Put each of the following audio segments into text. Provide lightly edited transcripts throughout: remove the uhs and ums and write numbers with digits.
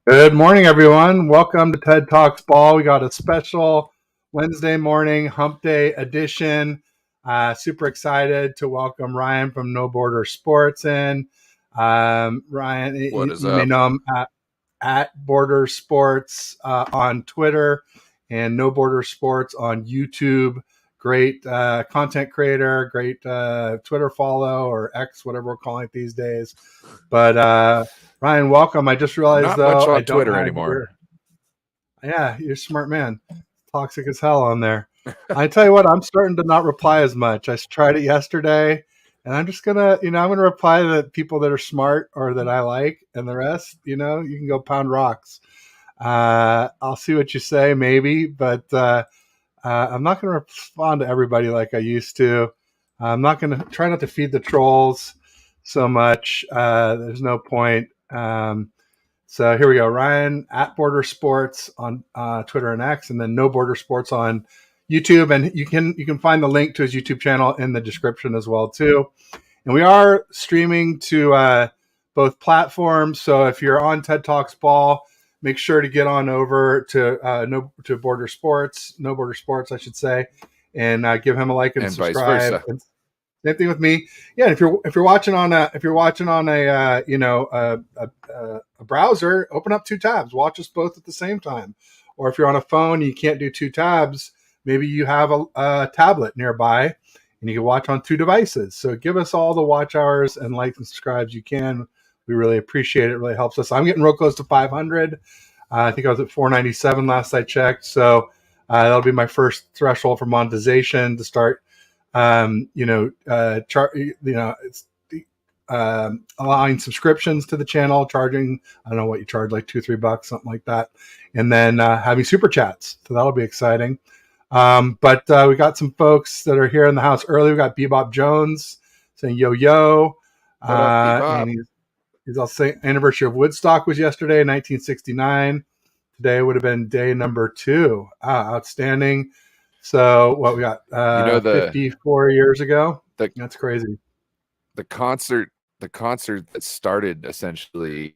Good morning, everyone. Welcome to TED Talks Ball. We got a special Wednesday morning hump day edition. Super excited to welcome Ryan from No Border Sports in. Ryan, What is you may up? know him at Border Sports on Twitter and No Border Sports on YouTube. Great content creator, great Twitter follow or X, whatever we're calling it these days. But Ryan, welcome. I just realized Not much though I on don't Twitter have anymore. your. Yeah, you're a smart man. Toxic as hell on there. I tell you what, I'm starting to not reply as much. I tried it yesterday, and I'm just gonna, I'm gonna reply to the people that are smart or that I like, and the rest, you can go pound rocks. I'll see what you say, maybe, but I'm not gonna respond to everybody like I used to. I'm not gonna try not to feed the trolls so much. There's no point. So here we go. Ryan at Border Sports on Twitter and X, and then No Border Sports on YouTube. And you can find the link to his YouTube channel in the description as well too. And we are streaming to both platforms. So if you're on TED Talks Ball, make sure to get on over to No Border Sports, I should say, and give him a like and And vice subscribe. versa. And same thing with me. Yeah, if you're watching on a a browser, open up two tabs. Watch us both at the same time. Or if you're on a phone and you can't do two tabs, maybe you have a tablet nearby and you can watch on two devices. So give us all the watch hours and likes and subscribes you can. We really appreciate it. It really helps us. I'm getting real close to 500. I think I was at 497 last I checked. So that'll be my first threshold for monetization to start it's allowing subscriptions to the channel, charging, I don't know what you charge, like $2-3, something like that. And then having super chats. So that'll be exciting. But we got some folks that are here in the house early. We got Bebop Jones saying yo yo. What up, Bebop? And he's also saying anniversary of Woodstock was yesterday, 1969. Today would have been day number 2. Outstanding. So what we got? You know the 54 years ago. the That's crazy. the concert the concert that started essentially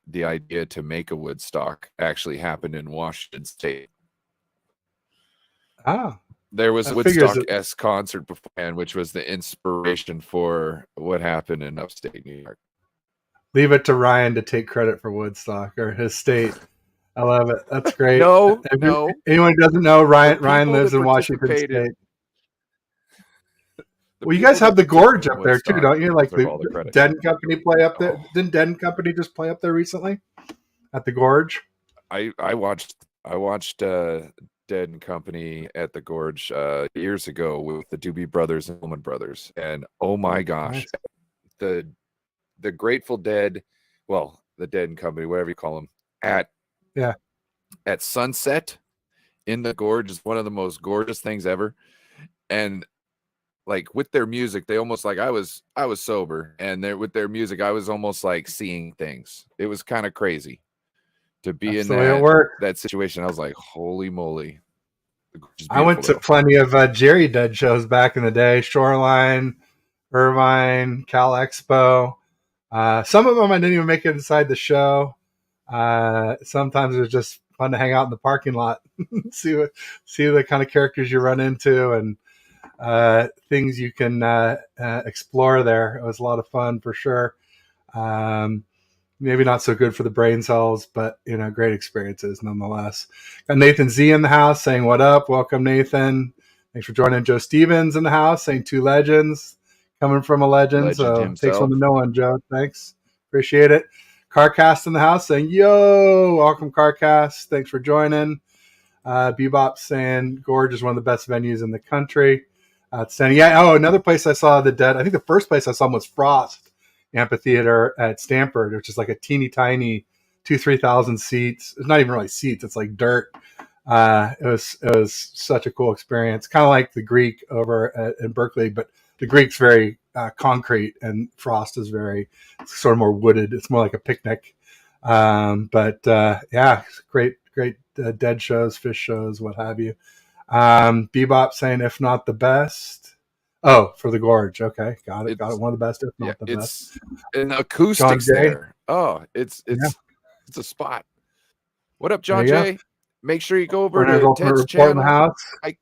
the idea to make a Woodstock actually happened in Washington State. Ah, There was a that figures it. Woodstock-esque concert beforehand, which was the inspiration for what happened in upstate New York. Leave it to Ryan to take credit for Woodstock or his state. I love it. That's great. No, If no. anyone who doesn't know, The Ryan people lives that in Washington participated, State. the Well, you guys people have that the Gorge participated in up there too, Woodstock don't you? Like deserve the all the credit. Dead Company play up there. Oh, Didn't Dead Company just play up there recently at the Gorge? I watched Dead and Company at the Gorge years ago with the Doobie Brothers and Allman Brothers, and oh my gosh, Nice. the Grateful Dead, well, the Dead and Company, whatever you call them, at Yeah. at sunset in the Gorge is one of the most gorgeous things ever, and like with their music, they almost like I was sober, and with their music, I was almost like seeing things. It was kind of crazy to be That's in the way it works. that situation. I was like, holy moly. Which is I went beautiful to though. plenty of Jerry Dead shows back in the day. Shoreline, Irvine, Cal Expo. Some of them I didn't even make it inside the show. Sometimes it was just fun to hang out in the parking lot, see the kind of characters you run into and things you can explore there. It was a lot of fun for sure. Um, Maybe not so good for the brain cells, but great experiences nonetheless. Got Nathan Z in the house saying what up. Welcome, Nathan. Thanks for joining. Joe Stevens in the house saying two legends, coming from a legend. Legend So takes one himself. to know one, Joe. Thanks. Appreciate it. Carcast in the house saying, yo, welcome, Carcast. Thanks for joining. Bebop saying Gorge is one of the best venues in the country. Outstanding. Yeah. Oh, another place I saw the Dead. I think the first place I saw them was Frost Amphitheater at Stanford, which is like a teeny tiny 3,000 seats. It's not even really seats. It's like dirt. It was such a cool experience. Kind of like the Greek in Berkeley, but the Greek's very concrete and Frost is very sort of more wooded. It's more like a picnic. But yeah, great dead shows, fish shows, what have you. Bebop saying if not the best. Oh, for the Gorge. Okay, got it. One of the best, if Yeah, not the best. it's an acoustics John Jay. there. Oh, it's Yeah. It's a spot. What up, There John you go. Jay? Make sure you go over Brenner's to Ultimate Ted's Report in the channel. house. I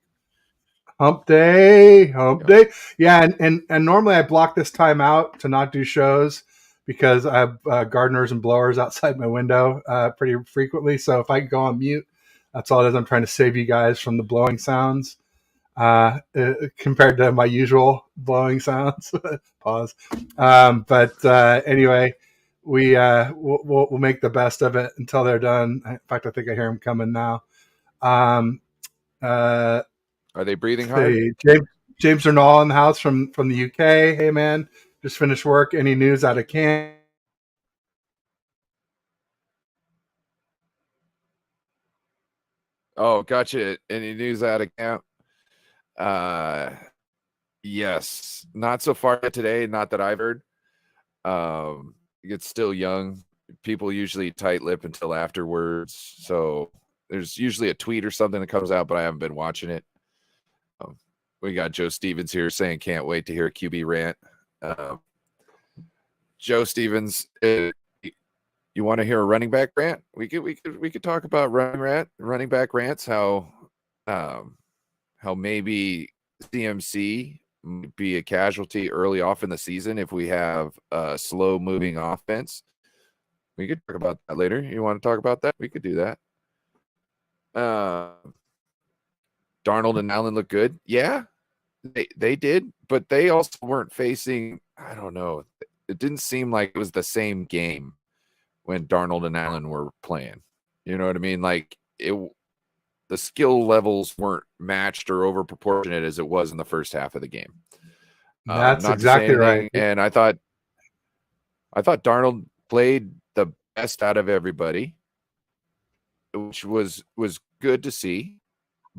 Hump day, hump day. Yeah, and normally I block this time out to not do shows because I have gardeners and blowers outside my window pretty frequently. So if I go on mute, that's all it is. I'm trying to save you guys from the blowing sounds compared to my usual blowing sounds. Pause. But anyway, we'll make the best of it until they're done. In fact, I think I hear them coming now. Um, uh, Are they breathing hard? see, James Arnall in the house from the UK. Hey man, just finished work. Any news out of camp? Oh, gotcha. Any news out of camp? Uh, yes. Not so far today. Not that I've heard. It's still young. People usually tight lip until afterwards. So there's usually a tweet or something that comes out, but I haven't been watching it. We got Joe Stevens here saying can't wait to hear a QB rant. Joe Stevens, you want to hear a running back rant? We could talk about running back rants. How maybe CMC might be a casualty early off in the season if we have a slow moving offense. We could talk about that later. You want to talk about that? We could do that. Darnold and Allen look good. Yeah, they did, but they also weren't facing, I don't know. It didn't seem like it was the same game when Darnold and Allen were playing. You know what I mean? Like the skill levels weren't matched or over proportionate as it was in the first half of the game. That's not exactly to say anything, right. and I thought Darnold played the best out of everybody, which was good to see,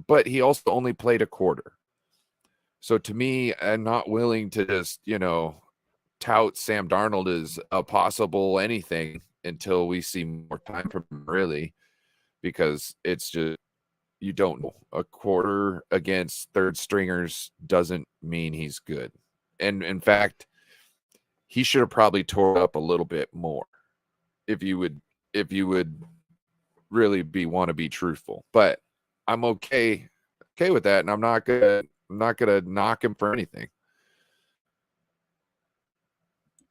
but he also only played a quarter. So to me, I'm not willing to just, tout Sam Darnold as a possible anything until we see more time from him, really, because it's just, you don't know. A quarter against third stringers doesn't mean he's good. And in fact, he should have probably tore up a little bit more if you would really want to be truthful. But I'm okay with that, and I'm not gonna knock him for anything.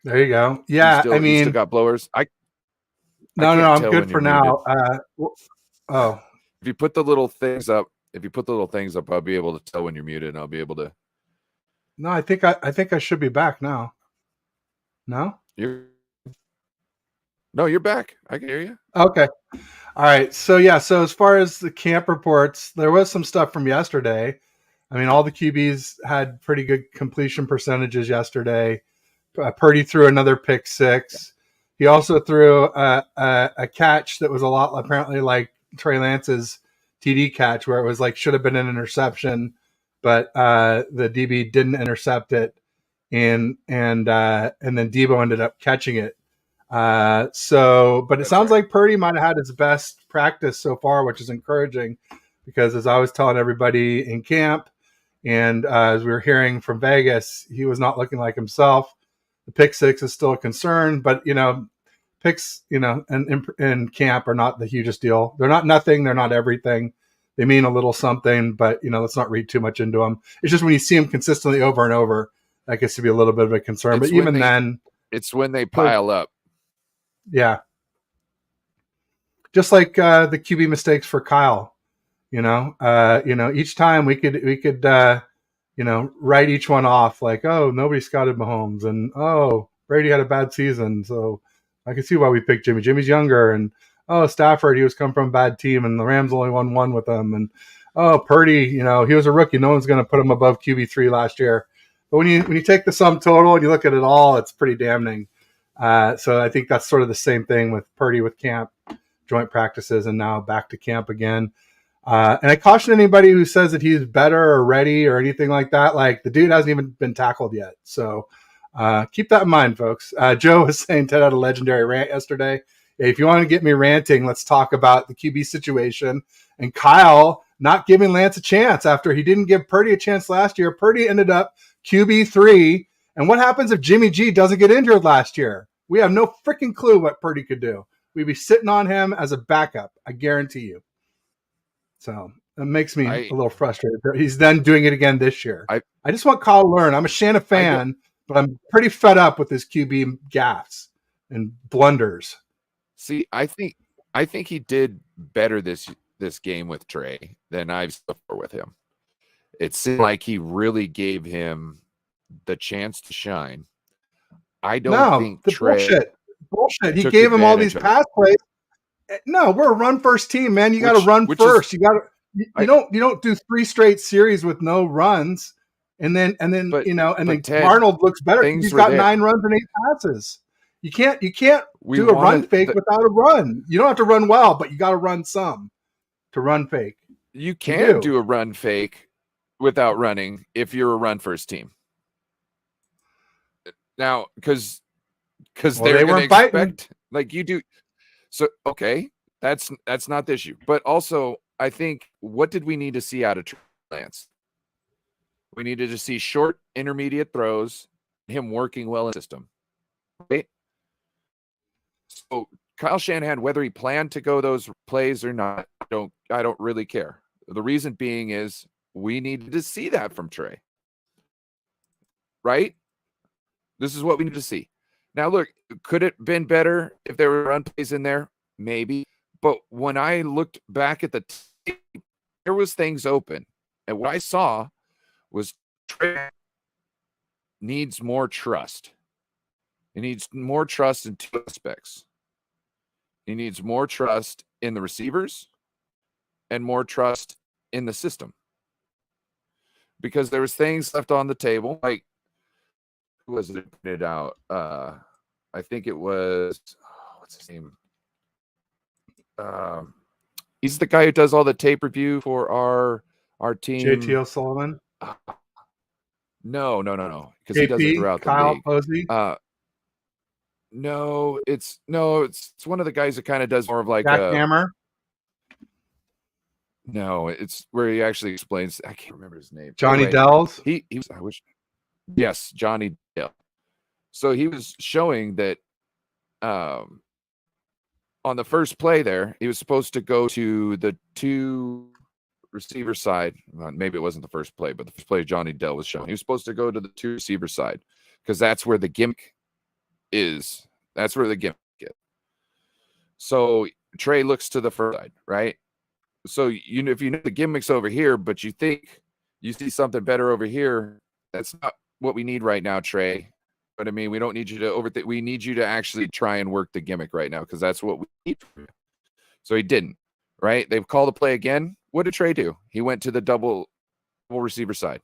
There you go. You Yeah, I still mean, got blowers? I no, can't I'm tell good when for you're muted. now. Oh, If you put the little things up, I'll be able to tell when you're muted, and I'll be able to. no, I think I should be back now. No, You're back. I can hear you. okay. All right. So yeah. So as far as the camp reports, there was some stuff from yesterday. I mean, all the QBs had pretty good completion percentages yesterday. Purdy threw another pick six. He also threw a catch that was a lot apparently like Trey Lance's TD catch, where it was like should have been an interception, but the DB didn't intercept it, and then Debo ended up catching it. But it sounds like Purdy might have had his best practice so far, which is encouraging, because as I was telling everybody in camp, and as we were hearing from Vegas, he was not looking like himself. The pick six is still a concern, but picks, in camp are not the hugest deal. They're not nothing. They're not everything. They mean a little something, but let's not read too much into them. It's just when you see them consistently over and over, that gets to be a little bit of a concern. But even then, it's when they pile up. Yeah, just like the QB mistakes for Kyle. Each time we could write each one off like, oh, nobody scouted Mahomes, and oh, Brady had a bad season, so I can see why we picked Jimmy. Jimmy's younger, and oh, Stafford, he was come from a bad team, and the Rams only won one with him, and oh, Purdy, he was a rookie. No one's going to put him above QB3 last year. But when you take the sum total and you look at it all, it's pretty damning. So I think that's sort of the same thing with Purdy with camp, joint practices, and now back to camp again. And I caution anybody who says that he's better or ready or anything like that. Like, the dude hasn't even been tackled yet. So keep that in mind, folks. Joe was saying Ted had a legendary rant yesterday. If you want to get me ranting, let's talk about the QB situation and Kyle not giving Lance a chance after he didn't give Purdy a chance last year. Purdy ended up QB3. And what happens if Jimmy G doesn't get injured last year? We have no freaking clue what Purdy could do. we'd be sitting on him as a backup. I guarantee you. So it makes me a little frustrated. He's then doing it again this year. I just want Kyle to learn. I'm a Shanna fan, but I'm pretty fed up with his QB gaffes and blunders. See, I think he did better this game with Trey than I've seen before with him. It seemed like he really gave him the chance to shine. I don't think Trey bullshit. He gave him all these pass plays. No, we're a run first team, man. You got to run first. You got to. You don't do 3 straight series with no runs, and then Arnold looks better. He's got 9 runs and 8 passes. You can't do a run fake without a run. You don't have to run well, but you got to run some to run fake. You can do a run fake without running if you're a run first team. Now, because they're going to expect like you do. So okay, that's not the issue. But also, I think what did we need to see out of Trey Lance? We needed to see short, intermediate throws, him working well in the system. Right? So Kyle Shanahan, whether he planned to go those plays or not, I don't really care. The reason being is we needed to see that from Trey. Right? This is what we need to see. Now, look, could it have been better if there were run plays in there? Maybe. But when I looked back at the tape, there was things open. And what I saw was Trey needs more trust. He needs more trust in 2 aspects. He needs more trust in the receivers and more trust in the system. Because there was things left on the table. Like, who was it put out? I think it was, what's his name? He's the guy who does all the tape review for our team. JT O'Sullivan? No. Because he does it throughout Kyle the league. Posey? No, it's one of the guys that kind of does more of like Jack Hammer? No, it's where he actually explains. I can't remember his name. Johnny Dells? He was. I wish. Yes, Johnny Dell. So he was showing that on the first play there, he was supposed to go to the 2 receiver side. Maybe it wasn't the first play, but the first play Johnny Dell was showing. He was supposed to go to the 2 receiver side because that's where the gimmick is. That's where the gimmick is. So Trey looks to the first side, right? So if you know the gimmick's over here, but you think you see something better over here, that's not what we need right now, Trey. But I mean, we don't need you to overthink. We need you to actually try and work the gimmick right now because that's what we need from you. So he didn't, right? They've called the play again. What did Trey do? He went to the double receiver side.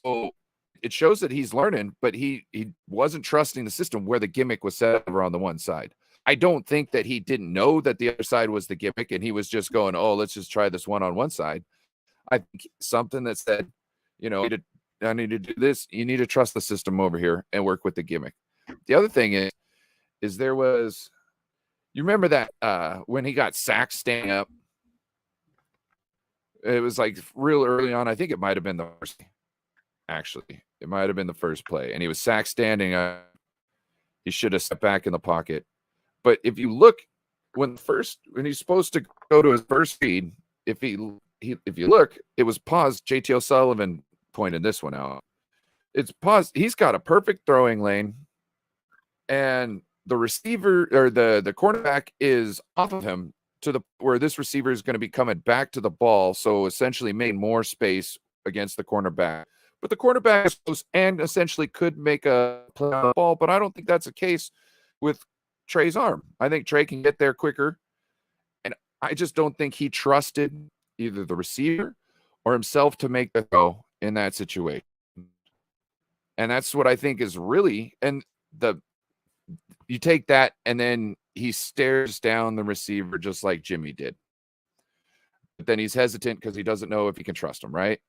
So it shows that he's learning, but he wasn't trusting the system where the gimmick was set over on the one side. I don't think that he didn't know that the other side was the gimmick and he was just going, oh, let's just try this one on one side. I think something that said, I need to do this. You need to trust the system over here and work with the gimmick. The other thing is there was, you remember that when he got sacked standing up, it was like real early on. I think it might've been the first, actually, it might've been the first play and he was sacked standing up. He should have stepped back in the pocket. But if you look when he's supposed to go to his first feed, if you look, it was paused. JT O'Sullivan pointed this one out. It's paused. He's got a perfect throwing lane, and the receiver or the cornerback is off of him to the where this receiver is going to be coming back to the ball. So essentially, made more space against the cornerback. But the cornerback is close and essentially could make a play on the ball. But I don't think that's the case with Trey's arm. I think Trey can get there quicker, and I just don't think he trusted either the receiver or himself to make the throw in that situation. And that's what I think is really, and you take that and then he stares down the receiver just like Jimmy did. But then he's hesitant because he doesn't know if he can trust him, right?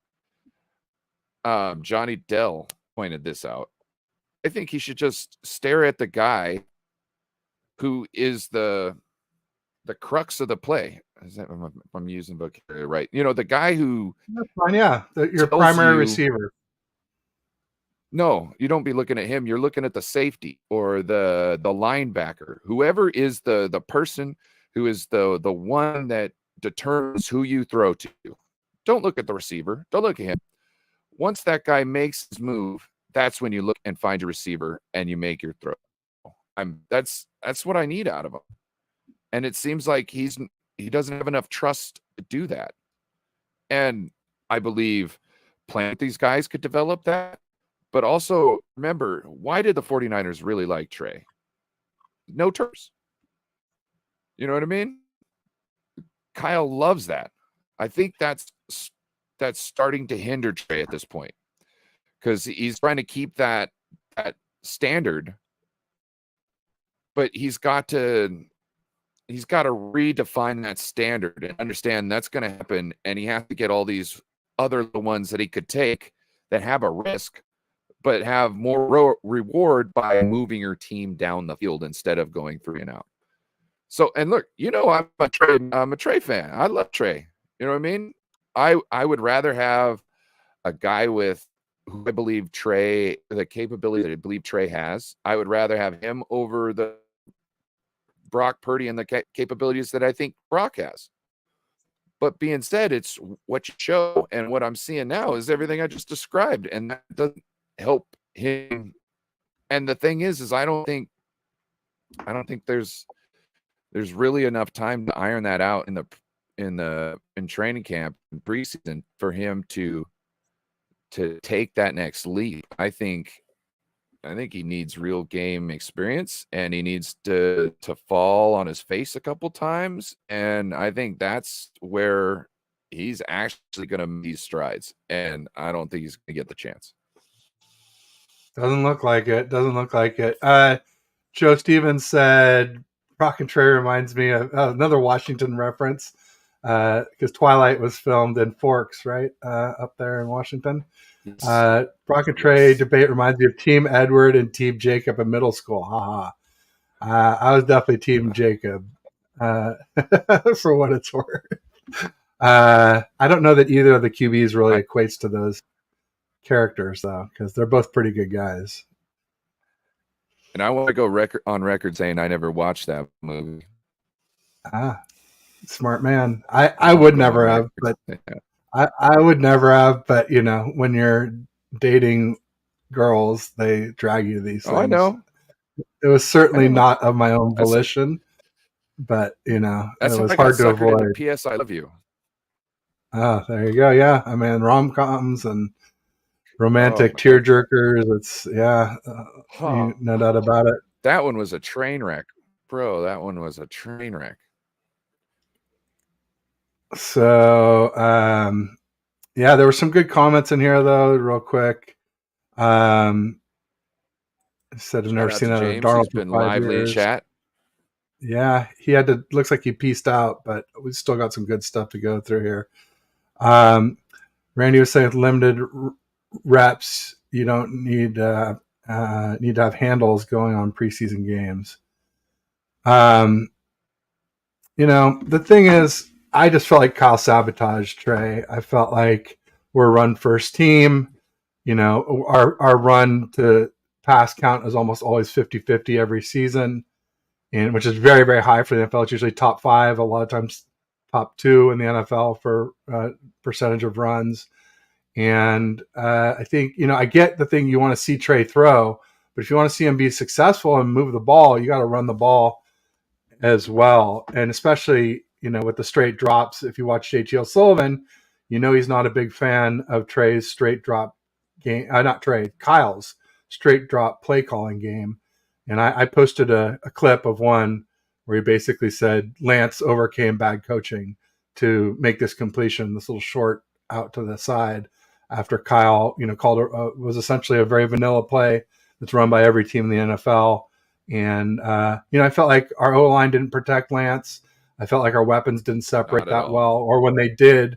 Johnny Dell pointed this out. I think he should just stare at the guy who is the crux of the play. I'm using vocabulary right. The guy who. That's fine, yeah. Your primary receiver. No, you don't be looking at him. You're looking at the safety or the linebacker, whoever is the person who is the one that determines who you throw to. Don't look at the receiver. Don't look at him. Once that guy makes his move, that's when you look and find your receiver and you make your throw. That's what I need out of him. And it seems like he doesn't have enough trust to do that. And I believe playing with these guys could develop that. But also remember, why did the 49ers really like Trey? No terms. You know what I mean? Kyle loves that. I think that's starting to hinder Trey at this point because he's trying to keep that standard, but he's got to redefine that standard and understand that's going to happen, and he has to get all these other ones that he could take that have a risk but have more reward by moving your team down the field instead of going 3 and out. So, and look, I'm a Trey fan. I love Trey. You know what I mean? I would rather have a guy with who I believe the capability that I believe Trey has. I would rather have him over the Brock Purdy and the capabilities that I think Brock has. But being said, it's what you show, and what I'm seeing now is everything I just described, and that doesn't help him. And the thing is I don't think there's really enough time to iron that out in training camp and preseason for him to take that next leap. I think he needs real game experience, and he needs to fall on his face a couple times, and I think that's where he's actually going to make these strides, and I don't think he's going to get the chance. Doesn't look like it. Joe Stevens said Brock and Trey reminds me of another Washington reference because Twilight was filmed in Forks, right, up there in Washington. Yes. Brock and Trey debate reminds me of Team Edward and Team Jacob in middle school. Haha. I was definitely Team Jacob for what it's worth. I don't know that either of the QBs really equates to those characters, though, because they're both pretty good guys. And I want to go on record saying I never watched that movie. Smart man. I would never have, but I would never have. But when you're dating girls, they drag you to these things. I know. It was certainly not of my own volition, but it was hard to avoid. P.S. I love you. Oh, there you go. Yeah, I mean rom-coms and romantic tearjerkers. It's no doubt about it. That one was a train wreck, bro. That one was a train wreck. So, there were some good comments in here, though. Real quick, said I've never seen that. Darnold has been lively in chat. Yeah, looks like he pieced out, but we still got some good stuff to go through here. Randy was saying with limited reps, you don't need to have handles going on preseason games. The thing is, I just felt like Kyle sabotaged Trey. I felt like we're a run first team. Our run to pass count is almost always 50-50 every season, and which is very, very high for the NFL. It's usually top 5, a lot of times top 2 in the NFL for percentage of runs. And I think, I get the thing, you want to see Trey throw, but if you want to see him be successful and move the ball, you got to run the ball as well. And especially, with the straight drops, if you watch JT O'Sullivan, he's not a big fan of Trey's straight drop game. Not Trey, Kyle's straight drop play calling game. And I posted a clip of one where he basically said Lance overcame bad coaching to make this completion, this little short out to the side after Kyle, called was essentially a very vanilla play that's run by every team in the NFL. And, I felt like our O-line didn't protect Lance. I felt like our weapons didn't separate that well, or when they did,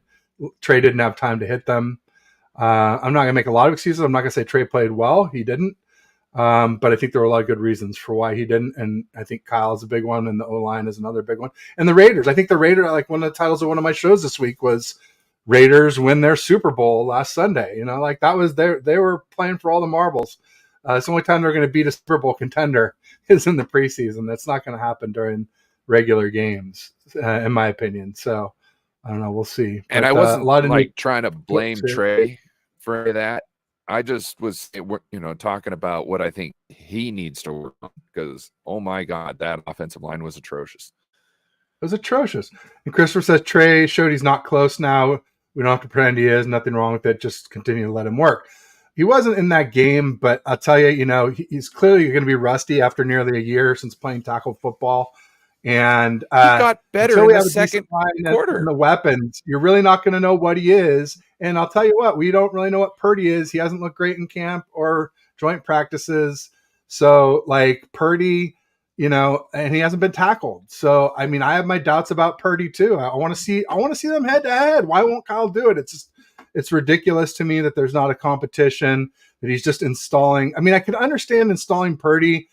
Trey didn't have time to hit them. I'm not going to make a lot of excuses. I'm not going to say Trey played well. He didn't. But I think there were a lot of good reasons for why he didn't. And I think Kyle is a big one, and the O-line is another big one. And the Raiders, I think like one of the titles of one of my shows this week was Raiders win their Super Bowl last Sunday. Like that was they were playing for all the marbles. It's the only time they're going to beat a Super Bowl contender is in the preseason. That's not going to happen during regular games, in my opinion. So I don't know. We'll see. And But I a wasn't lot of new like trying to blame Trey for any of that. I just was, talking about what I think he needs to work on because, oh my God, that offensive line was atrocious. It was atrocious. And Christopher says Trey showed he's not close now. We don't have to pretend he is. Nothing wrong with it. Just continue to let him work. He wasn't in that game, but I'll tell you, he's clearly going to be rusty after nearly a year since playing tackle football. And he got better until in we the have a second decent line quarter. and the weapons, you're really not going to know what he is. And I'll tell you what, we don't really know what Purdy is. He hasn't looked great in camp or joint practices. So, like, Purdy, and he hasn't been tackled. So, I mean, I have my doubts about Purdy too. I want to see them head to head. Why won't Kyle do it? It's ridiculous to me that there's not a competition, that he's just installing. I mean, I could understand installing Purdy,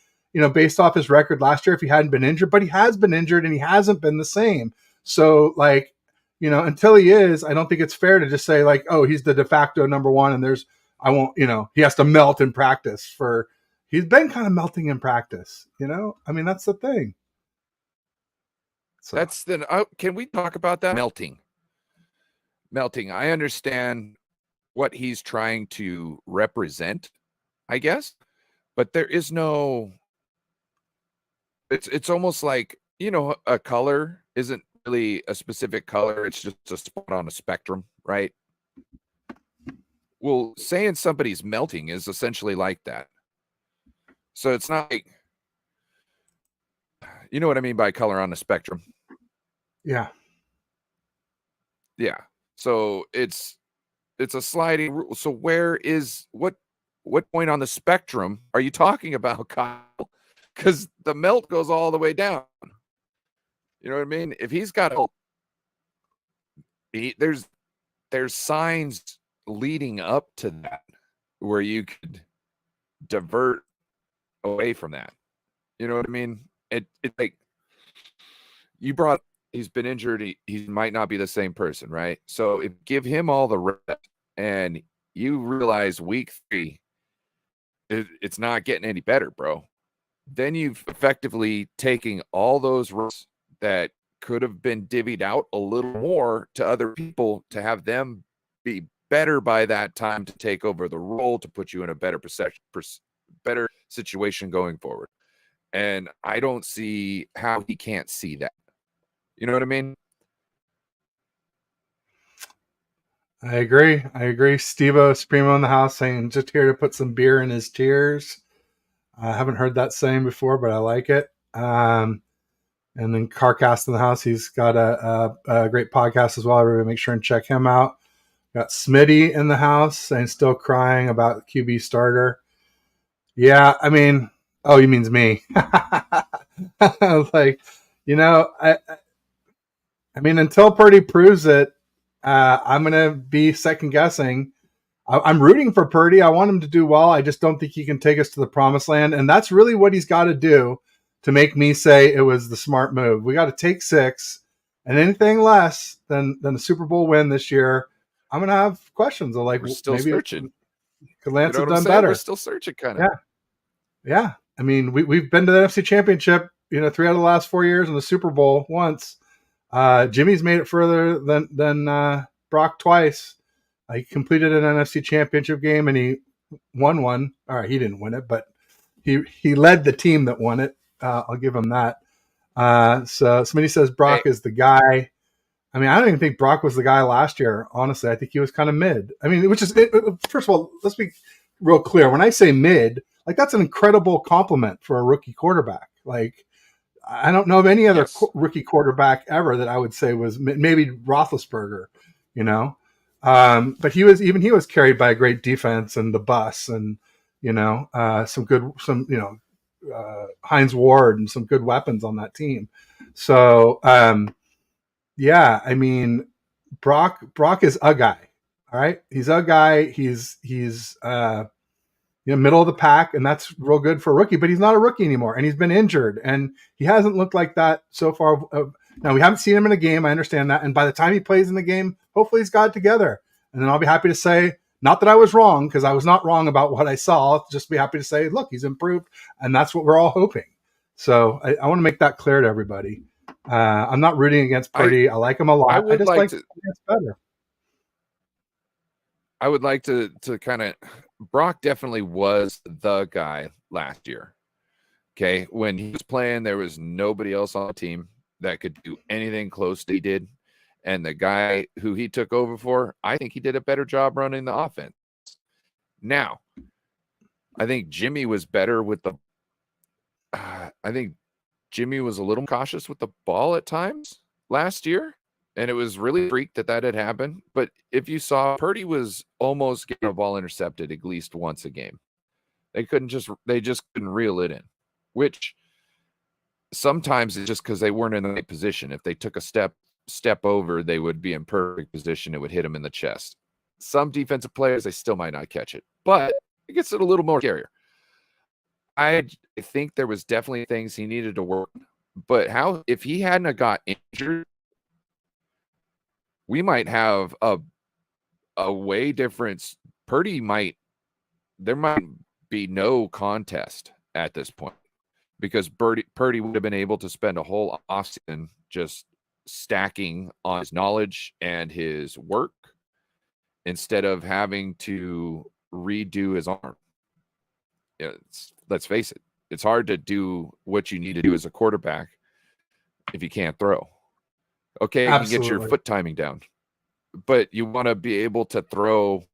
based off his record last year if he hadn't been injured, but he has been injured and he hasn't been the same. So, like, until he is, I don't think it's fair to just say, like, oh, he's the de facto number one and he has to melt in practice he's been kind of melting in practice, I mean, that's the thing. So can we talk about that? Melting. I understand what he's trying to represent, I guess, but there is no, it's almost like, a color isn't really a specific color. It's just a spot on a spectrum, right? Well, saying somebody's melting is essentially like that. So it's not like, you know what I mean by color on the spectrum? Yeah. Yeah. So it's a sliding rule. So what point on the spectrum are you talking about, Kyle? Because the melt goes all the way down. You know what I mean? If he's got there's signs leading up to that where you could divert away from that. You know what I mean? It's like he's been injured. He might not be the same person, right? So give him all the reps and you realize week 3, it's not getting any better, bro. Then you've effectively taken all those reps that could have been divvied out a little more to other people to have them be better by that time to take over the role, to put you in a better better situation going forward. And I don't see how he can't see that. You know what I mean? I agree. Steve-O Supremo in the house saying just here to put some beer in his tears. I haven't heard that saying before, but I like it. And then Carcast in the house. He's got a great podcast as well. Everybody make sure and check him out. Got Smitty in the house saying still crying about QB starter. Yeah, I mean, oh, he means me. Like, I mean, until Purdy proves it, I'm going to be second guessing. I'm rooting for Purdy. I want him to do well. I just don't think he can take us to the promised land. And that's really what he's got to do to make me say it was the smart move. We got to take 6, and anything less than a Super Bowl win this year, I'm going to have questions. Of like, we're still maybe searching. Could Lance have done better? We're still searching, kind of. Yeah. I mean, we've been to the NFC Championship, 3 out of the last 4 years, and the Super Bowl once. Jimmy's made it further than Brock twice. He completed an NFC Championship game and he won one. All right, he didn't win it, but he led the team that won it. I'll give him that. So somebody says Brock is the guy. I mean, I don't even think Brock was the guy last year. Honestly, I think he was kind of mid. I mean, first of all, let's be real clear. When I say mid, like that's an incredible compliment for a rookie quarterback. Like, I don't know of any other rookie quarterback ever that I would say was maybe Roethlisberger, but he was carried by a great defense and the bus and, Heinz Ward and some good weapons on that team. So, yeah, I mean, Brock is a guy. All right. He's a guy. He's middle of the pack, and that's real good for a rookie. But he's not a rookie anymore, and he's been injured, and he hasn't looked like that so far. Now we haven't seen him in a game. I understand that, and by the time he plays in the game, hopefully he's got it together, and then I'll be happy to say, not that I was wrong, because I was not wrong about what I saw. I'll just be happy to say, look, he's improved, and that's what we're all hoping. So I want to make that clear to everybody. I'm not rooting against Purdy. I like him a lot. I just like it's better. I would like to kind of, Brock definitely was the guy last year. Okay. When he was playing, there was nobody else on the team that could do anything close to he did. And the guy who he took over for, I think he did a better job running the offense. Now, I think Jimmy was better with the, I think Jimmy was a little cautious with the ball at times last year. And it was really freaked that had happened. But if you saw, Purdy was almost getting a ball intercepted at least once a game. They just couldn't reel it in, which sometimes it's just because they weren't in the right position. If they took a step over, they would be in perfect position. It would hit them in the chest. Some defensive players, they still might not catch it, but it gets it a little more scarier. I think there was definitely things he needed to work, but if he hadn't got injured, we might have a way different. There might be no contest at this point, because Purdy would have been able to spend a whole offseason just stacking on his knowledge and his work instead of having to redo his arm. Let's face it, it's hard to do what you need to do as a quarterback if you can't throw. Okay, you can get your foot timing down, but you want to be able to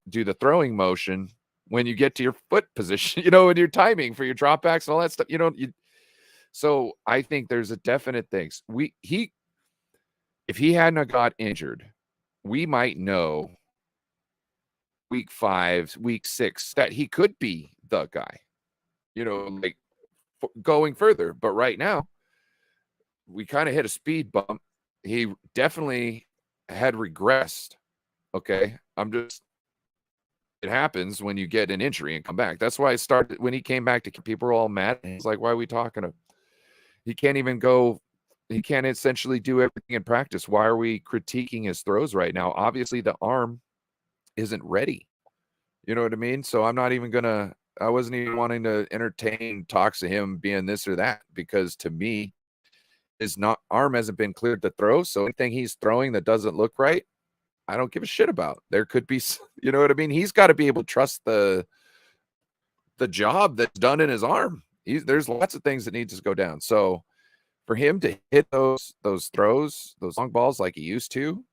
do the throwing motion when you get to your foot position, when you're timing for your dropbacks and all that stuff. So I think there's a definite things. If he hadn't got injured, we might know week 5, week 6 that he could be the guy, like going further. But right now, we kind of hit a speed bump. He definitely had regressed. Okay. It happens when you get an injury and come back. That's why I started when he came back to people were all mad. He's like, why are we talking to him? He can't even go. He can't essentially do everything in practice. Why are we critiquing his throws right now? Obviously the arm isn't ready. You know what I mean? So I wasn't even wanting to entertain talks of him being this or that, because to me, his arm hasn't been cleared to throw. So anything he's throwing that doesn't look right, I don't give a shit about. There could be, you know what I mean? He's got to be able to trust the job that's done in his arm. There's lots of things that needs to go down. So for him to hit those throws, those long balls like he used to,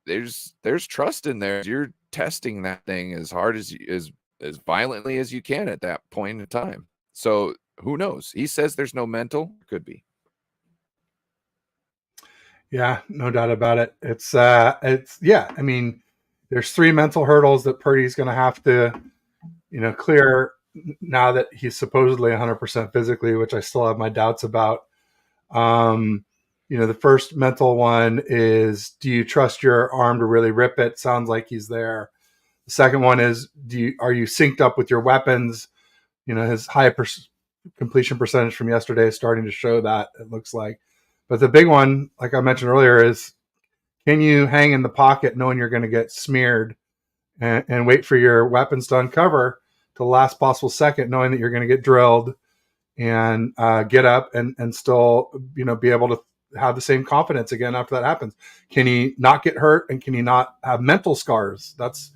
there's trust in there. You're testing that thing as hard as violently as you can at that point in time. So who knows? He says there's no mental. Could be. Yeah, no doubt about it. It's yeah. I mean, there's 3 mental hurdles that Purdy's going to have to, clear now that he's supposedly 100% physically, which I still have my doubts about. The first mental one is, do you trust your arm to really rip it? Sounds like he's there. The second one is, are you synced up with your weapons? His high completion percentage from yesterday is starting to show that, it looks like. But the big one, like I mentioned earlier, is, can you hang in the pocket knowing you're going to get smeared and wait for your weapons to uncover to the last possible second, knowing that you're going to get drilled, and get up and still, be able to have the same confidence again after that happens? Can he not get hurt, and can he not have mental scars? That's,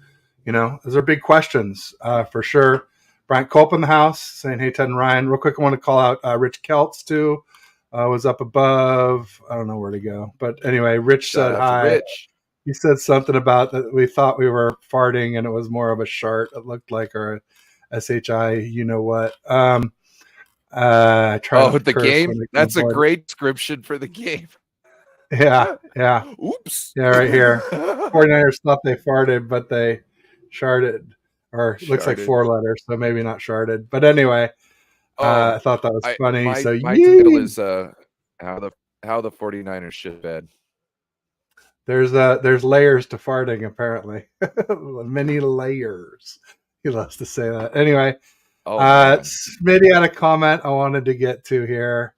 those are big questions for sure. Bryant Culp in the house saying, hey, Ted and Ryan. Real quick, I want to call out Rich Keltz too. Was up above. I don't know where to go. But anyway, Rich said hi. Rich. He said something about that we thought we were farting and it was more of a shart. It looked like, or a SHI, you know what. I try the game? That's a great description for the game. Yeah. Oops. Yeah, right here. 49ers thought they farted, but they sharded. Or it looks like 4 letters, so maybe not sharded. But anyway, I thought that was funny. My title is how the 49ers shit bed. There's layers to farting, apparently. Many layers. He loves to say that. Anyway, Oh man. Smitty had a comment I wanted to get to here.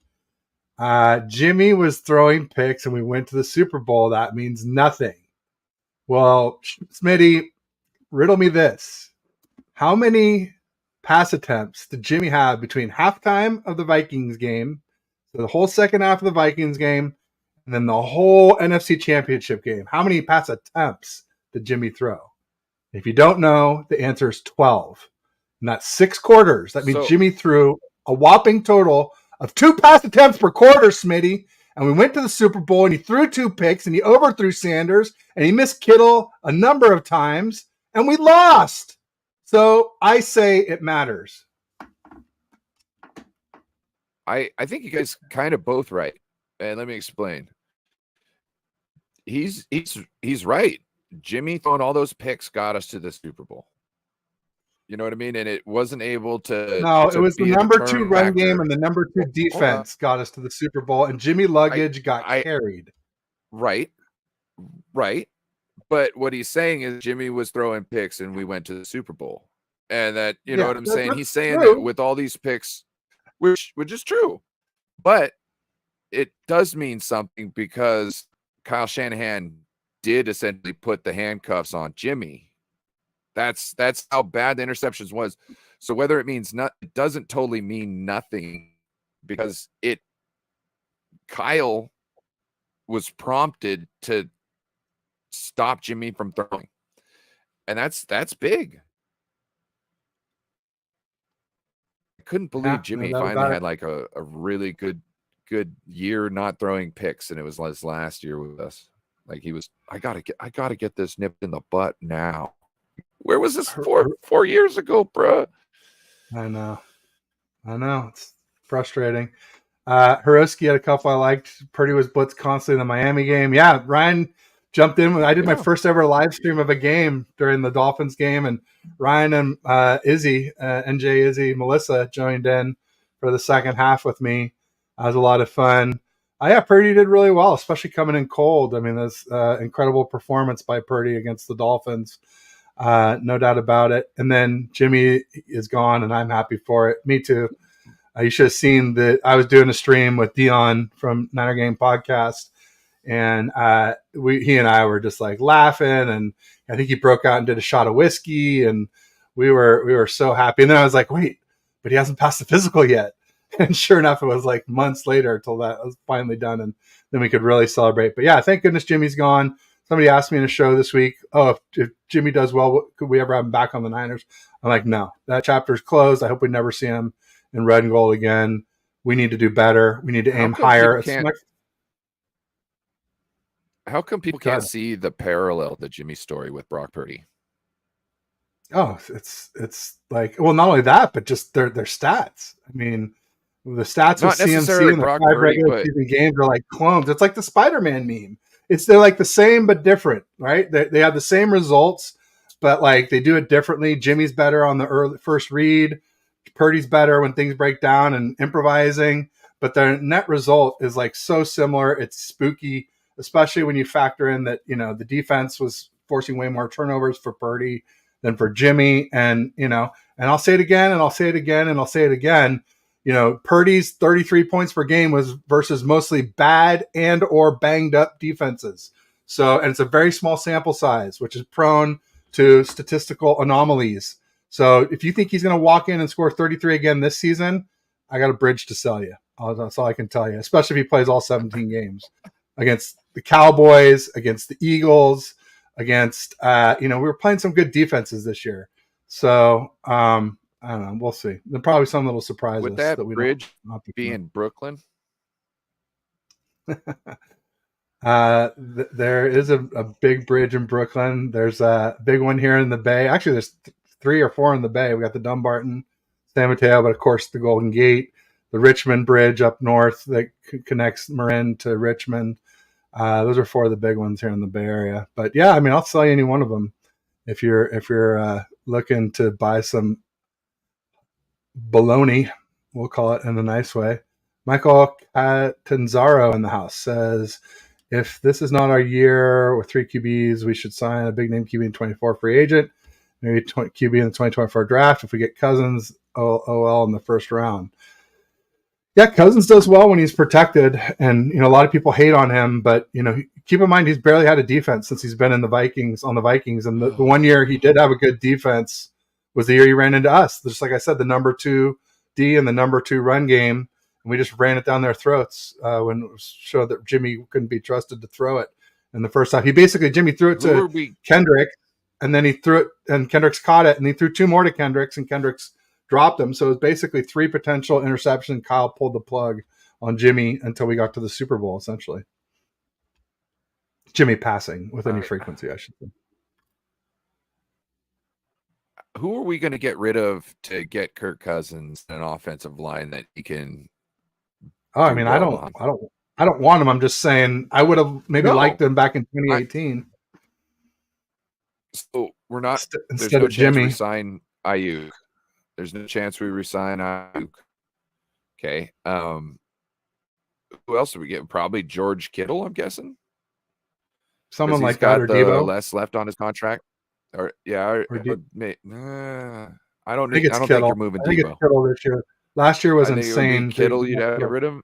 Jimmy was throwing picks and we went to the Super Bowl. That means nothing. Well, Smitty, riddle me this. How many pass attempts did Jimmy have between halftime of the Vikings game, so the whole second half of the Vikings game, and then the whole NFC Championship game? How many pass attempts did Jimmy throw? If you don't know, the answer is 12. And that's 6 quarters. That means Jimmy threw a whopping total of 2 pass attempts per quarter, Smitty. And we went to the Super Bowl, and he threw 2 picks, and he overthrew Sanders, and he missed Kittle a number of times, and we lost. So I say it matters. I think you guys kind of both right. And let me explain. He's right. Jimmy throwing all those picks got us to the Super Bowl. You know what I mean? And it wasn't able to. No, it was the number 2 run game and the number 2 defense got us to the Super Bowl, and Jimmy Luggage got carried. Right. But what he's saying is Jimmy was throwing picks and we went to the Super Bowl. And that, you know what I'm saying? He's saying that with all these picks, which is true. But it does mean something because Kyle Shanahan did essentially put the handcuffs on Jimmy. That's how bad the interceptions was. So whether it means it doesn't totally mean nothing because Kyle was prompted to stop Jimmy from throwing. And that's big. I couldn't believe Jimmy finally had like a really good year not throwing picks, and it was his last year with us. Like he was, I gotta get this nipped in the butt now. Where was this 4 years ago, bro? I know. It's frustrating. Hiroski had a couple I liked. Purdy was blitzed constantly in the Miami game. Yeah, Ryan jumped in. I did my first ever live stream of a game during the Dolphins game, and Ryan and Izzy, NJ Izzy, Melissa joined in for the second half with me. It was a lot of fun. Yeah, Purdy did really well, especially coming in cold. I mean, that's incredible performance by Purdy against the Dolphins. No doubt about it. And then Jimmy is gone, and I'm happy for it. Me too. You should have seen that I was doing a stream with Dion from Niner Game Podcast, and he and I were just like laughing, and I think he broke out and did a shot of whiskey, and we were so happy. And then I was like, wait, but he hasn't passed the physical yet. And sure enough, it was like months later until that was finally done, and then we could really celebrate. But yeah, thank goodness Jimmy's gone. Somebody asked me in a show this week, if Jimmy does well, could we ever have him back on the Niners? I'm like, no, that chapter's closed. I hope we never see him in red and gold again. We need to do better. We need to aim higher. How come people can't see the parallel to Jimmy's story with Brock Purdy? Oh, it's like, well, not only that, but just their stats. I mean, the stats of CMC and the 5 regular season games are like clones. It's like the Spider-Man meme. They're like the same but different, right? They have the same results, but like they do it differently. Jimmy's better on the first read. Purdy's better when things break down and improvising, but their net result is like so similar. It's spooky, especially when you factor in that, the defense was forcing way more turnovers for Purdy than for Jimmy. And, and I'll say it again, and I'll say it again, and I'll say it again. Purdy's 33 points per game was versus mostly bad and or banged up defenses. So, and it's a very small sample size, which is prone to statistical anomalies. So if you think he's going to walk in and score 33 again this season, I got a bridge to sell you. That's all I can tell you, especially if he plays all 17 games against the Cowboys, against the Eagles, against, we were playing some good defenses this year. So, I don't know. We'll see. There'll probably some little surprises. Would that bridge be in Brooklyn? There is a big bridge in Brooklyn. There's a big one here in the Bay. Actually, there's 3 or 4 in the Bay. We got the Dumbarton, San Mateo, but of course the Golden Gate, the Richmond Bridge up north that connects Marin to Richmond. Those are 4 of the big ones here in the Bay Area. But yeah, I mean, I'll sell you any one of them if you're looking to buy some baloney, we'll call it in a nice way. Michael Catanzaro in the house says, if this is not our year with 3 QBs, we should sign a big name QB in 24 free agent maybe QB in the 2024 draft if we get Cousins OL in the first round. Yeah, Cousins does well when he's protected, and a lot of people hate on him, but keep in mind he's barely had a defense since he's been in the Vikings and the 1 year he did have a good defense was the year he ran into us. Just like I said, the number 2 D and the number 2 run game, and we just ran it down their throats when it showed that Jimmy couldn't be trusted to throw it in the first half. Jimmy threw it to Kendrick, and then he threw it, and Kendricks caught it, and he threw 2 more to Kendricks, and Kendricks dropped him. So it was basically 3 potential interceptions. Kyle pulled the plug on Jimmy until we got to the Super Bowl, essentially. Jimmy passing with any frequency, I should say. Who are we going to get rid of to get Kirk Cousins an offensive line that he can? I don't want him. I'm just saying I would have maybe liked him back in 2018. So we're not. There's Instead no of chance Jimmy. we sign Ayuk. There's no chance we resign Ayuk. Okay. Who else are we getting? Probably George Kittle, I'm guessing. Someone like that, or Deebo. Less left on his contract. I don't think you're moving Deebo. I think it's Kittle this year. Last year was insane. Kittle, you'd have to get rid of him.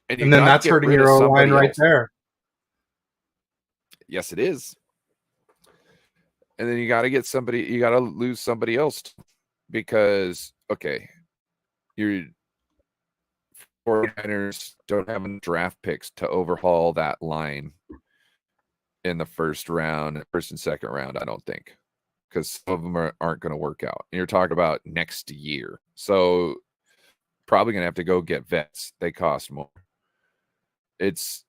And then that's hurting your O-line right there. Yes, it is. And then you got to lose somebody else because, okay, your 49ers don't have any draft picks to overhaul that line in the first and second round, I don't think, because some of them aren't going to work out. And you're talking about next year. So probably going to have to go get vets. They cost more. It's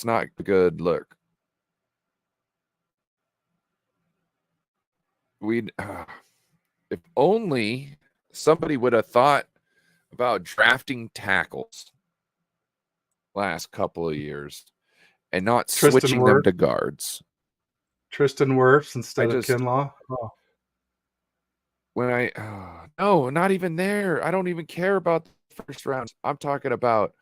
not a good look. If only somebody would have thought about drafting tackles last couple of years and not switching them to guards. Tristan Wirfs instead of Kinlaw. No, not even there. I don't even care about the first round. I'm talking about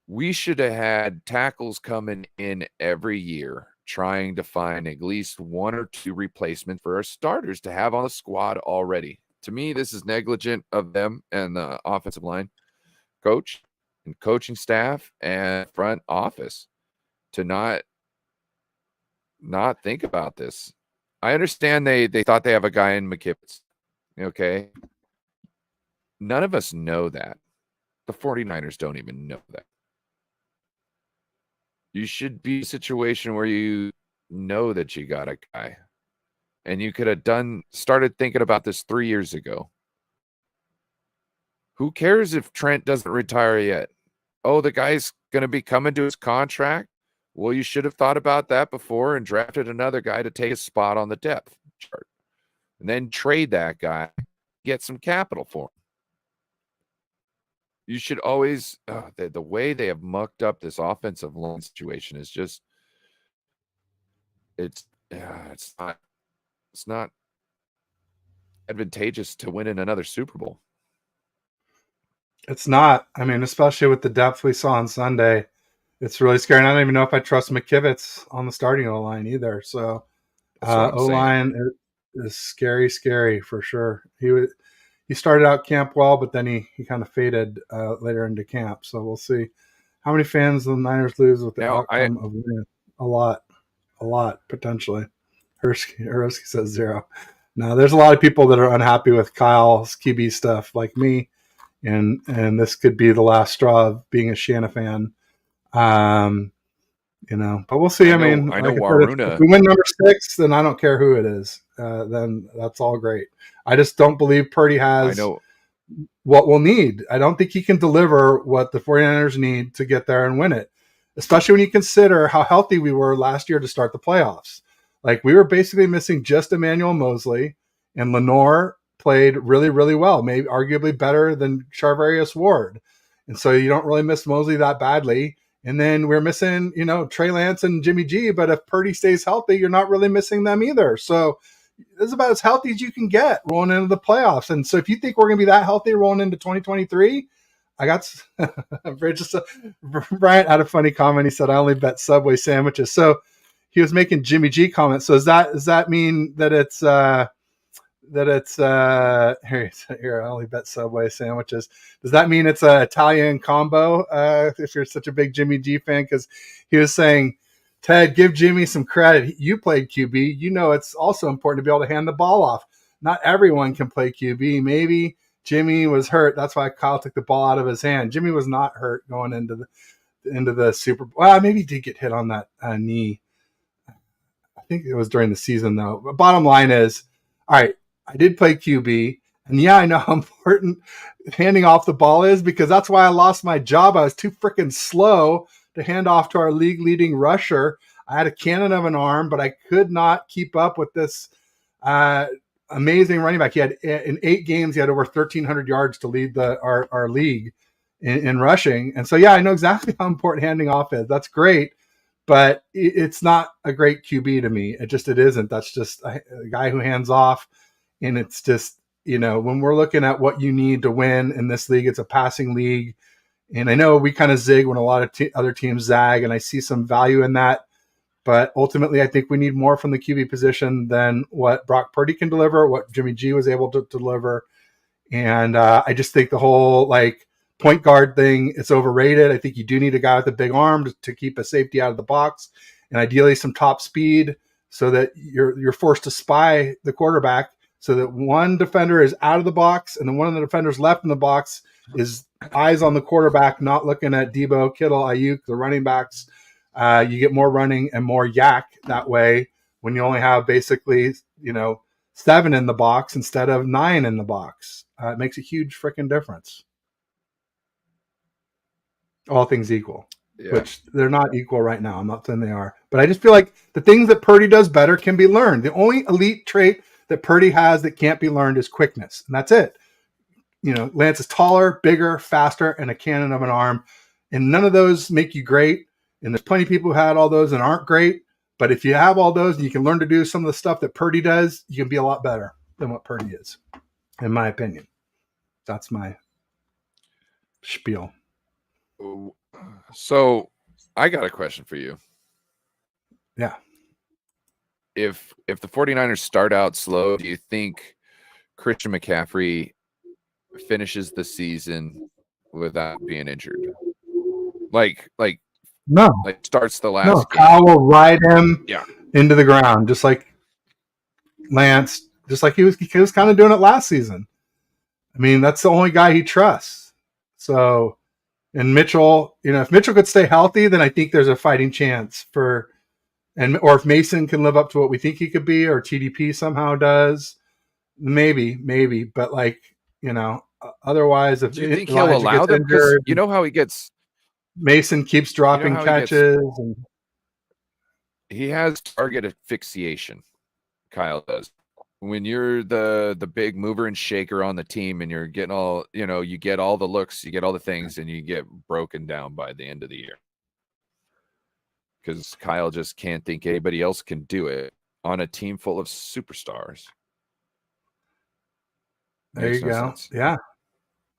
we should have had tackles coming in every year, trying to find at least 1 or 2 replacements for our starters to have on the squad already. To me, this is negligent of them and the offensive line coach and coaching staff and front office to not think about this. I understand they thought they have a guy in McKivitz. Okay. None of us know that. The 49ers don't even know that. You should be in a situation where you know that you got a guy. And you could have started thinking about this 3 years ago. Who cares if Trent doesn't retire yet? Oh, the guy's going to be coming to his contract. Well, you should have thought about that before and drafted another guy to take a spot on the depth chart. And then trade that guy, get some capital for him. You should always, the way they have mucked up this offensive line situation is just, it's not advantageous to win in another Super Bowl. It's not. I mean, especially with the depth we saw on Sunday, it's really scary. And I don't even know if I trust McKivitz on the starting O-line either. So O-line is scary for sure. He started out camp well, but then he kind of faded later into camp. So we'll see how many fans the Niners lose with the outcome of winning. A lot potentially. Hersky says 0. Now there's a lot of people that are unhappy with Kyle's QB stuff, like me, and this could be the last straw of being a Shanna fan. But we'll see. I know Waruna. If we win number 6, then I don't care who it is. Then that's all great. I just don't believe Purdy has what we'll need. I don't think he can deliver what the 49ers need to get there and win it, especially when you consider how healthy we were last year to start the playoffs. Like, we were basically missing just Emmanuel Mosley, and Lenore played really, really well, maybe arguably better than Charvarius Ward. And so you don't really miss Mosley that badly. And then we're missing, Trey Lance and Jimmy G. But if Purdy stays healthy, you're not really missing them either. So it's about as healthy as you can get rolling into the playoffs. And so if you think we're going to be that healthy rolling into 2023, I got Bryant had a funny comment. He said, I only bet Subway sandwiches. So he was making Jimmy G comments. So does that mean that it's here I only bet Subway sandwiches. Does that mean it's a Italian combo? If you're such a big Jimmy G fan, because he was saying, Ted, give Jimmy some credit. You played QB. You know it's also important to be able to hand the ball off. Not everyone can play QB. Maybe Jimmy was hurt. That's why Kyle took the ball out of his hand. Jimmy was not hurt going into the Super Bowl. Well, maybe he did get hit on that knee. I think it was during the season, though. But bottom line is, all right, I did play QB. And yeah, I know how important handing off the ball is, because that's why I lost my job. I was too freaking slow to hand off to our league leading rusher. I had a cannon of an arm, but I could not keep up with this amazing running back. He had in 8 games, he had over 1,300 yards to lead our league in rushing. And so, yeah, I know exactly how important handing off is. That's great, but it's not a great QB to me. It isn't. That's just a guy who hands off. And it's just, when we're looking at what you need to win in this league, it's a passing league. And I know we kind of zig when a lot of other teams zag, and I see some value in that. But ultimately, I think we need more from the QB position than what Brock Purdy can deliver, what Jimmy G was able to deliver. And I just think the whole point guard thing, it's overrated. I think you do need a guy with a big arm to keep a safety out of the box, and ideally some top speed so that you're forced to spy the quarterback, so that one defender is out of the box and then one of the defenders left in the box is eyes on the quarterback, not looking at Debo, Kittle, Ayuk, the running backs. You get more running and more yak that way when you only have basically, 7 in the box instead of 9 in the box. It makes a huge freaking difference. All things equal, which they're not equal right now. I'm not saying they are, but I just feel like the things that Purdy does better can be learned. The only elite trait that Purdy has that can't be learned is quickness, and that's it. Lance is taller, bigger, faster, and a cannon of an arm, and none of those make you great. And there's plenty of people who had all those and aren't great. But if you have all those and you can learn to do some of the stuff that Purdy does, you can be a lot better than what Purdy is, in my opinion. That's my spiel. So I got a question for you. Yeah. If the 49ers start out slow, do you think Christian McCaffrey finishes the season without being injured? No. Starts the last game. Kyle will ride him into the ground, just like Lance, just like he was kind of doing it last season. I mean, that's the only guy he trusts. So, and Mitchell, if Mitchell could stay healthy, then I think there's a fighting chance or if Mason can live up to what we think he could be, or TDP somehow does, maybe. But otherwise, if do you think he'll allow them? Because you know how he gets. Mason keeps dropping catches, and he has target asphyxiation. Kyle does. When you're the big mover and shaker on the team, and you're getting all, you get all the looks, you get all the things, and you get broken down by the end of the year. Because Kyle just can't think anybody else can do it on a team full of superstars. There you go. Sense. Yeah.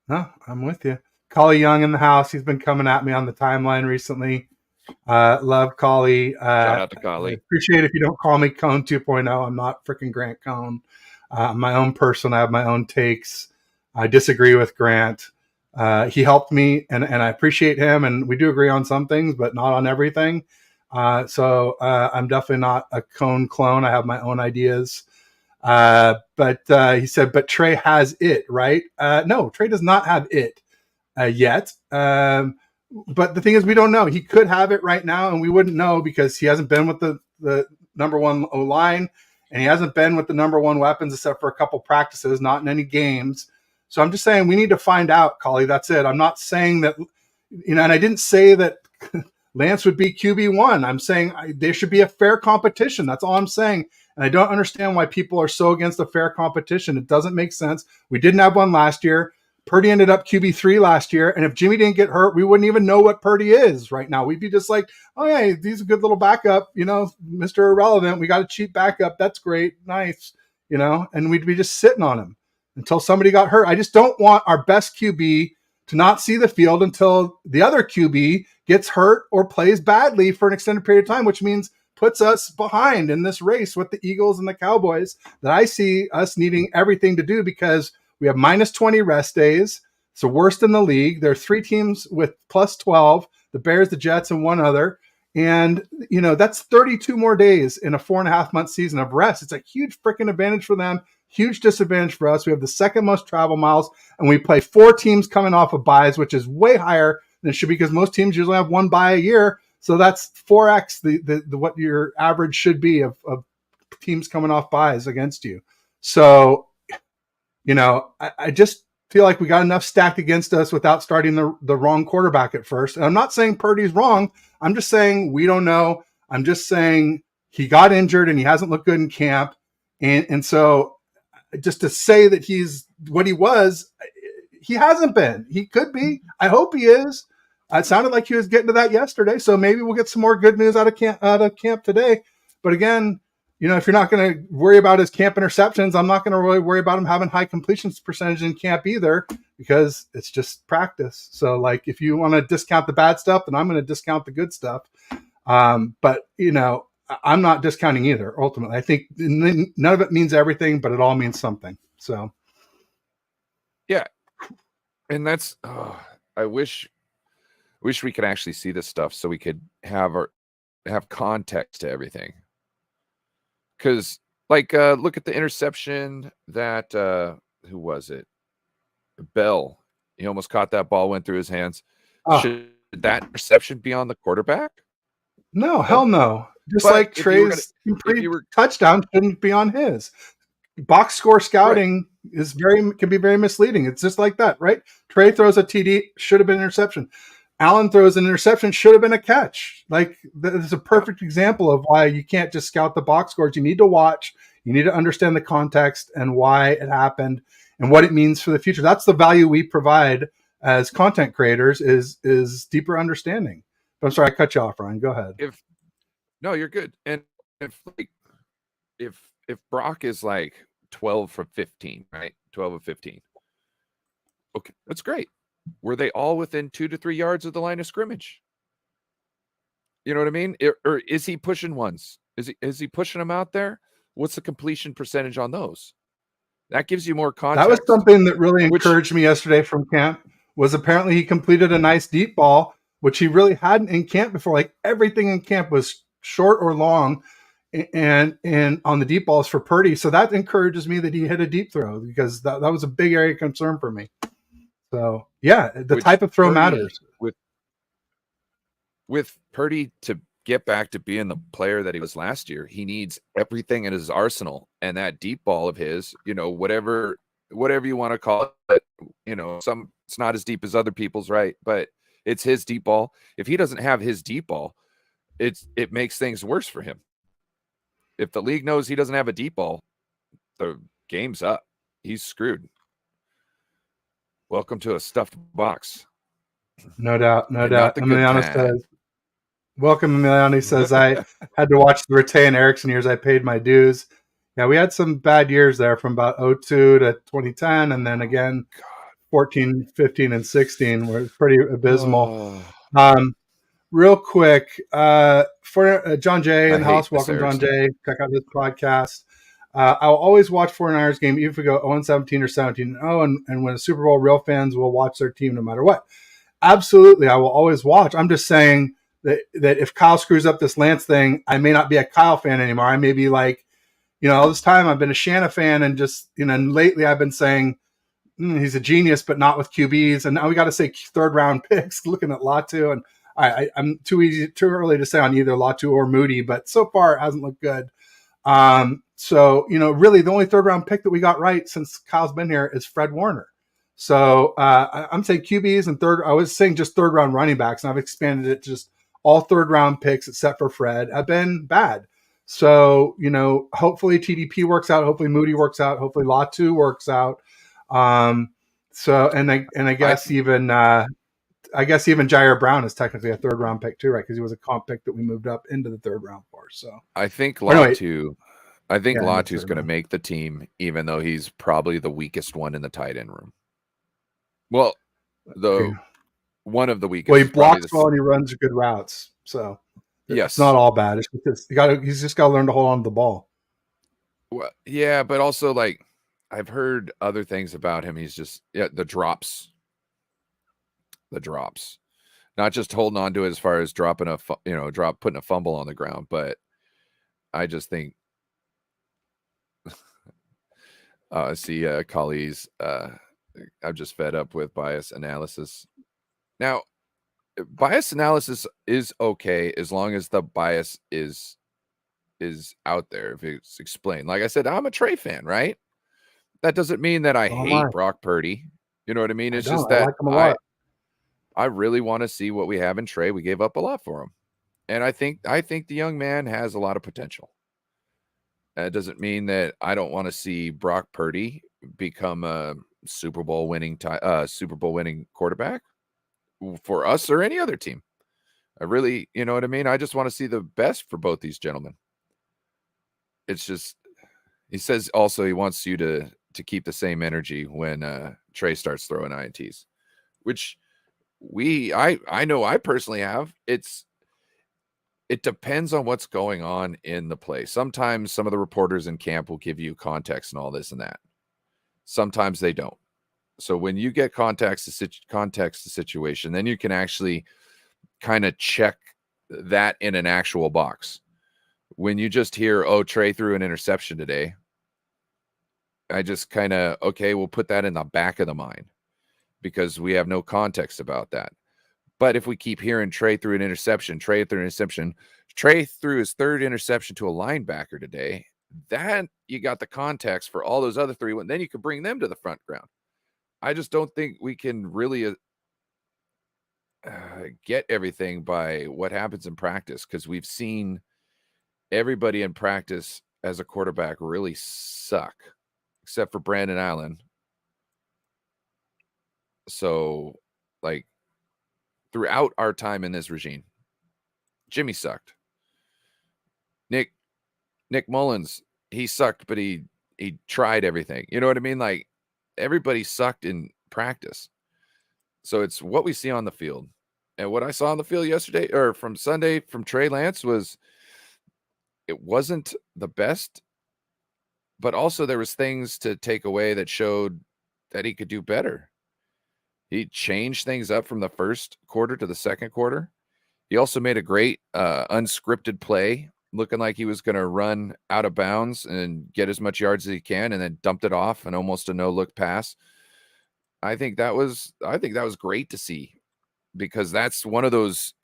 No, I'm with you. Collie Young in the house. He's been coming at me on the timeline recently. Love Collie. Shout out to Collie. I appreciate if you don't call me Cone 2.0. I'm not freaking Grant Cone. I'm my own person. I have my own takes. I disagree with Grant. He helped me, and I appreciate him, and we do agree on some things, but not on everything. So I'm definitely not a Cone clone. I have my own ideas. But he said, but Trey has it, right? No, Trey does not have it yet. But the thing is, we don't know. He could have it right now, and we wouldn't know because he hasn't been with the number one O-line, and he hasn't been with the number one weapons except for a couple practices, not in any games. So I'm just saying we need to find out, Collie. That's it. I'm not saying that, and I didn't say that Lance would be QB1. I'm saying there should be a fair competition. That's all I'm saying. And I don't understand why people are so against a fair competition. It doesn't make sense. We didn't have one last year. Purdy ended up QB3 last year. And if Jimmy didn't get hurt, we wouldn't even know what Purdy is right now. We'd be just like, oh, yeah, he's a good little backup, Mr. Irrelevant. We got a cheap backup. That's great. Nice, and we'd be just sitting on him until somebody got hurt. I just don't want our best QB to not see the field until the other QB gets hurt or plays badly for an extended period of time, which means puts us behind in this race with the Eagles and the Cowboys that I see us needing everything to do because we have minus 20 rest days. It's the worst in the league. There are 3 teams with plus 12, the Bears, the Jets, and one other. And, that's 32 more days in a 4.5-month season of rest. It's a huge freaking advantage for them, huge disadvantage for us. We have the second most travel miles, and we play 4 teams coming off of buys, which is way higher than it should be because most teams usually have 1 bye a year. So that's 4x the what your average should be of teams coming off buys against you. So, I just feel like we got enough stacked against us without starting the wrong quarterback at first. And I'm not saying Purdy's wrong. I'm just saying we don't know. I'm just saying he got injured and he hasn't looked good in camp. And so just to say that he's what he was, he hasn't been. He could be. I hope he is. It sounded like he was getting to that yesterday. So maybe we'll get some more good news out of camp today. But again, if you're not going to worry about his camp interceptions, I'm not going to really worry about him having high completions percentage in camp either because it's just practice. So, if you want to discount the bad stuff, then I'm going to discount the good stuff. But, I'm not discounting either, ultimately. I think none of it means everything, but it all means something. So, yeah. And that's, I wish we could actually see this stuff so we could have context to everything. Because, look at the interception that, who was it? Bell. He almost caught that ball, went through his hands. Oh. Should that interception be on the quarterback? No, hell no. Just like Trey's touchdown shouldn't be on his. Box score scouting can be very misleading. It's just like that, right? Trey throws a TD, should have been an interception. Allen throws an interception, should have been a catch. That is a perfect example of why you can't just scout the box scores. You need to watch. You need to understand the context and why it happened and what it means for the future. That's the value we provide as content creators is deeper understanding. But I'm sorry, I cut you off, Ryan. Go ahead. No, you're good. And if Brock is 12 for 15, right? 12 of 15. Okay, that's great. Were they all within 2 to 3 yards of the line of scrimmage? You know what I mean? Or is he pushing ones? Is he pushing them out there? What's the completion percentage on those? That gives you more context. That was something that really encouraged me yesterday from camp. Was apparently he completed a nice deep ball, which he really hadn't in camp before. Everything in camp was short or long, and on the deep balls for Purdy. So that encourages me that he hit a deep throw because that was a big area of concern for me. So, yeah, the type of throw matters. With Purdy to get back to being the player that he was last year, he needs everything in his arsenal. And that deep ball of his, whatever you want to call it, it's not as deep as other people's, right? But it's his deep ball. If he doesn't have his deep ball, it makes things worse for him. If the league knows he doesn't have a deep ball, the game's up. He's screwed. Welcome to a stuffed box. No doubt. Emiliano says, welcome, Emiliano says, I had to watch the Rattay and Erickson years. I paid my dues. Yeah, we had some bad years there from about 2002 to 2010. And then again, 14, 15, and 16 were pretty abysmal. Real quick, for John Jay in the house, welcome, John Jay. Check out this podcast. I'll always watch 49ers game, even if we go 0-17 or 17-0, and when a Super Bowl, real fans will watch their team no matter what. Absolutely, I will always watch. I'm just saying that if Kyle screws up this Lance thing, I may not be a Kyle fan anymore. I may be all this time I've been a Shanna fan, and just, and lately I've been saying he's a genius, but not with QBs. And now we got to say 3rd round picks, looking at Latu, and I'm too early to say on either Latu or Moody, but so far it hasn't looked good. So, really the only 3rd round pick that we got right since Kyle's been here is Fred Warner. So, I'm saying QBs and I was saying just 3rd round running backs, and I've expanded it to just all 3rd round picks except for Fred have been bad. So, hopefully TDP works out. Hopefully Moody works out. Hopefully Latu works out. So, and I guess even Jair Brown is technically a 3rd round pick too, right? Because he was a comp pick that we moved up into the 3rd round for. So I think Latu is going to make the team, even though he's probably the weakest one in the tight end room. Well, one of the weakest. Well, he blocks well and he runs good routes. So It's not Yes. all bad. It's because he's just got to learn to hold on to the ball. Well, yeah, but also like I've heard other things about him. He's just the drops, not just holding on to it as far as dropping putting a fumble on the ground, but I just think Kali's I'm just fed up with bias analysis. Now, bias analysis is okay as long as the bias is out there, if it's explained. Like I said, I'm a Trey fan, right? That doesn't mean that I So am I. hate Brock Purdy. You know what I mean? I It's don't. just I that like him a lot. I really want to see what we have in Trey. We gave up a lot for him. And I think the young man has a lot of potential. That doesn't mean that I don't want to see Brock Purdy become a Super Bowl winning quarterback for us or any other team. I really, you know what I mean? I just want to see the best for both these gentlemen. It's just he says also he wants you to keep the same energy when Trey starts throwing INTs, which I know I personally have. It depends on what's going on in the play. Sometimes some of the reporters in camp will give you context and all this and that. Sometimes they don't. So when you get context to situation, then you can actually kind of check that in an actual box. When you just hear, "Oh, Trey threw an interception today," I just kind of, okay, we'll put that in the back of the mind because we have no context about that. But if we keep hearing Trey threw an interception, Trey threw his third interception to a linebacker today, that you got the context for all those other three, and then you can bring them to the front ground. I just don't think we can really get everything by what happens in practice, because we've seen everybody in practice as a quarterback really suck, except for Brandon Allen. So, like, throughout our time in this regime, Jimmy sucked. Nick Mullins, he sucked, but he tried everything. You know what I mean? Like, everybody sucked in practice. So it's what we see on the field. And what I saw on the field yesterday or from Sunday from Trey Lance was it wasn't the best, but also there was things to take away that showed that he could do better. He changed things up from the first quarter to the second quarter. He also made a great unscripted play, looking like he was going to run out of bounds and get as much yards as he can, and then dumped it off and almost a no-look pass. I think that was great to see, because that's one of those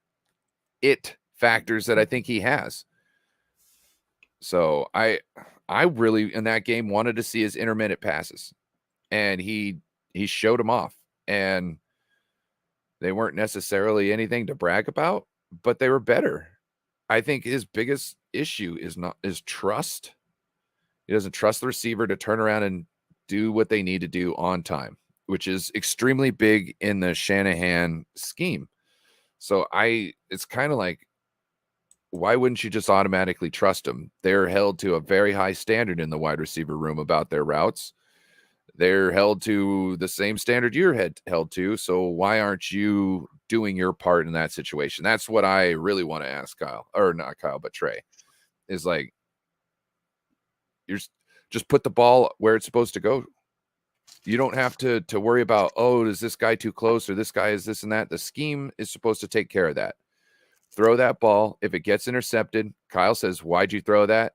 it factors that I think he has. So I really in that game wanted to see his intermittent passes, and he showed them off, and they weren't necessarily anything to brag about, but they were better. I think his biggest issue is trust. He doesn't trust the receiver to turn around and do what they need to do on time, which is extremely big in the Shanahan scheme. So it's kind of like, why wouldn't you just automatically trust them? They're held to a very high standard in the wide receiver room about their routes. They're held to the same standard you're held to. So why aren't you doing your part in that situation? That's what I really want to ask Kyle, or not Kyle, but Trey, is like, you're just put the ball where it's supposed to go. You don't have to worry about, oh, is this guy too close or this guy is this and that. The scheme is supposed to take care of that. Throw that ball. If it gets intercepted, Kyle says, why'd you throw that?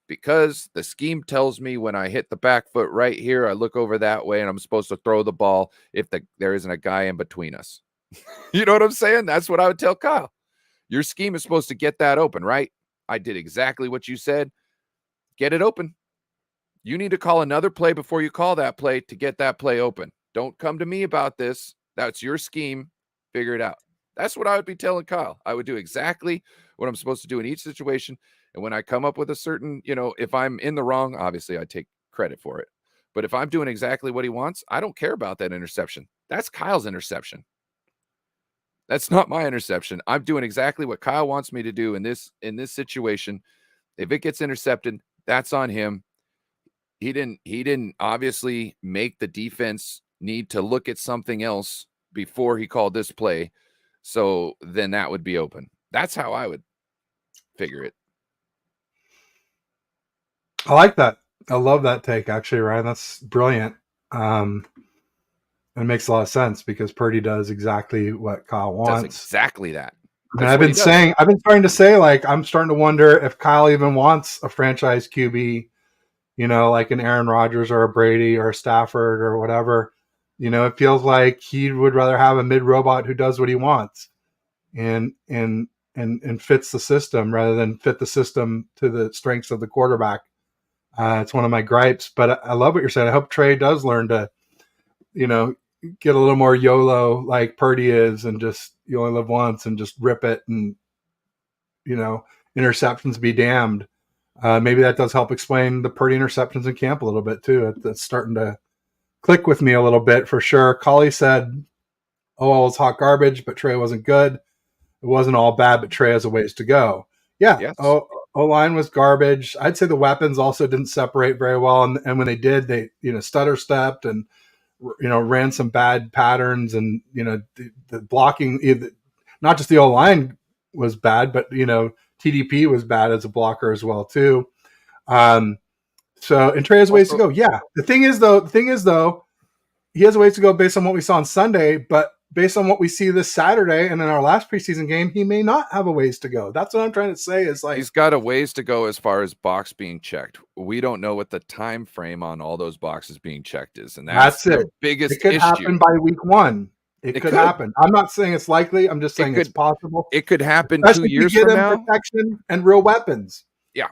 Because the scheme tells me when I hit the back foot right here, I look over that way and I'm supposed to throw the ball if there isn't a guy in between us. You know what I'm saying? That's what I would tell Kyle. Your scheme is supposed to get that open, right? I did exactly what you said. Get it open. You need to call another play before you call that play to get that play open. Don't come to me about this. That's your scheme. Figure it out. That's what I would be telling Kyle. I would do exactly what I'm supposed to do in each situation. And when I come up with a certain, if I'm in the wrong, obviously I take credit for it. But if I'm doing exactly what he wants, I don't care about that interception. That's Kyle's interception. That's not my interception. I'm doing exactly what Kyle wants me to do in this situation. If it gets intercepted, that's on him. He didn't obviously make the defense need to look at something else before he called this play. So then that would be open. That's how I would figure it. I like that. I love that take, actually, Ryan. That's brilliant. It makes a lot of sense because Purdy does exactly what Kyle Does wants. exactly that. And That's what he does. I've been starting to say, like, I'm starting to wonder if Kyle even wants a franchise QB, like an Aaron Rodgers or a Brady or a Stafford or whatever. It feels like he would rather have a mid robot who does what he wants and fits the system rather than fit the system to the strengths of the quarterback. It's one of my gripes, but I love what you're saying. I hope Trey does learn to, get a little more YOLO like Purdy is and just, you only live once and just rip it and, interceptions be damned. Maybe that does help explain the Purdy interceptions in camp a little bit too. That's starting to click with me a little bit for sure. Collie said, "Oh, it was hot garbage, but Trey wasn't good. It wasn't all bad, but Trey has a ways to go." Yeah. Yes. O line was garbage. I'd say the weapons also didn't separate very well, and when they did, they stutter stepped and ran some bad patterns, and the blocking, not just the O line was bad, but TDP was bad as a blocker as well too. And Trey has ways to go. Yeah. The thing is though, he has ways to go based on what we saw on Sunday, but based on what we see this Saturday and in our last preseason game, he may not have a ways to go. That's what I'm trying to say is like he's got a ways to go as far as box being checked. We don't know what the time frame on all those boxes being checked is, and that's the biggest It could issue. happen by week 1. It could happen. I'm not saying it's likely. I'm just saying it's possible. It could happen especially 2 years if you from get now. Protection and real weapons. Yeah.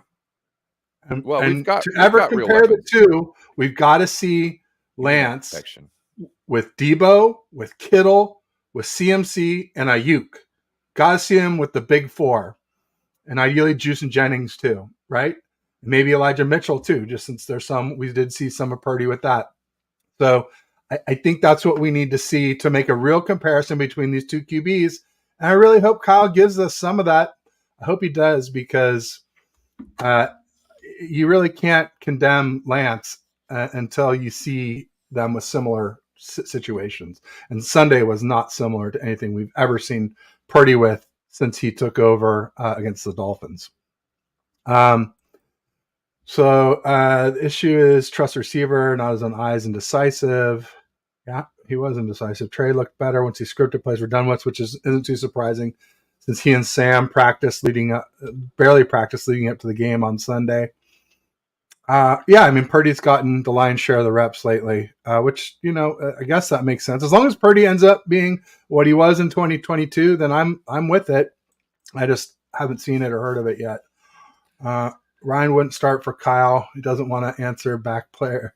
And, well, we've got compare the two, we've got to see Lance with Debo, with Kittle, with CMC, and Ayuk. Got to see him with the big 4, and ideally Juice and Jennings too, right? Maybe Elijah Mitchell too, just since there's we did see some of Purdy with that. So I think that's what we need to see to make a real comparison between these two QBs. And I really hope Kyle gives us some of that. I hope he does, because you really can't condemn Lance until you see them with similar situations. And Sunday was not similar to anything we've ever seen Purdy with since he took over against the Dolphins. So the issue is trust receiver, not his own eyes, indecisive. Yeah, he was indecisive. Trey looked better once he scripted plays were done with, which isn't too surprising since he and Sam barely practiced leading up to the game on Sunday. Yeah, I mean, Purdy's gotten the lion's share of the reps lately, which, I guess that makes sense. As long as Purdy ends up being what he was in 2022, then I'm with it. I just haven't seen it or heard of it yet. Ryan wouldn't start for Kyle. He doesn't want to answer back player.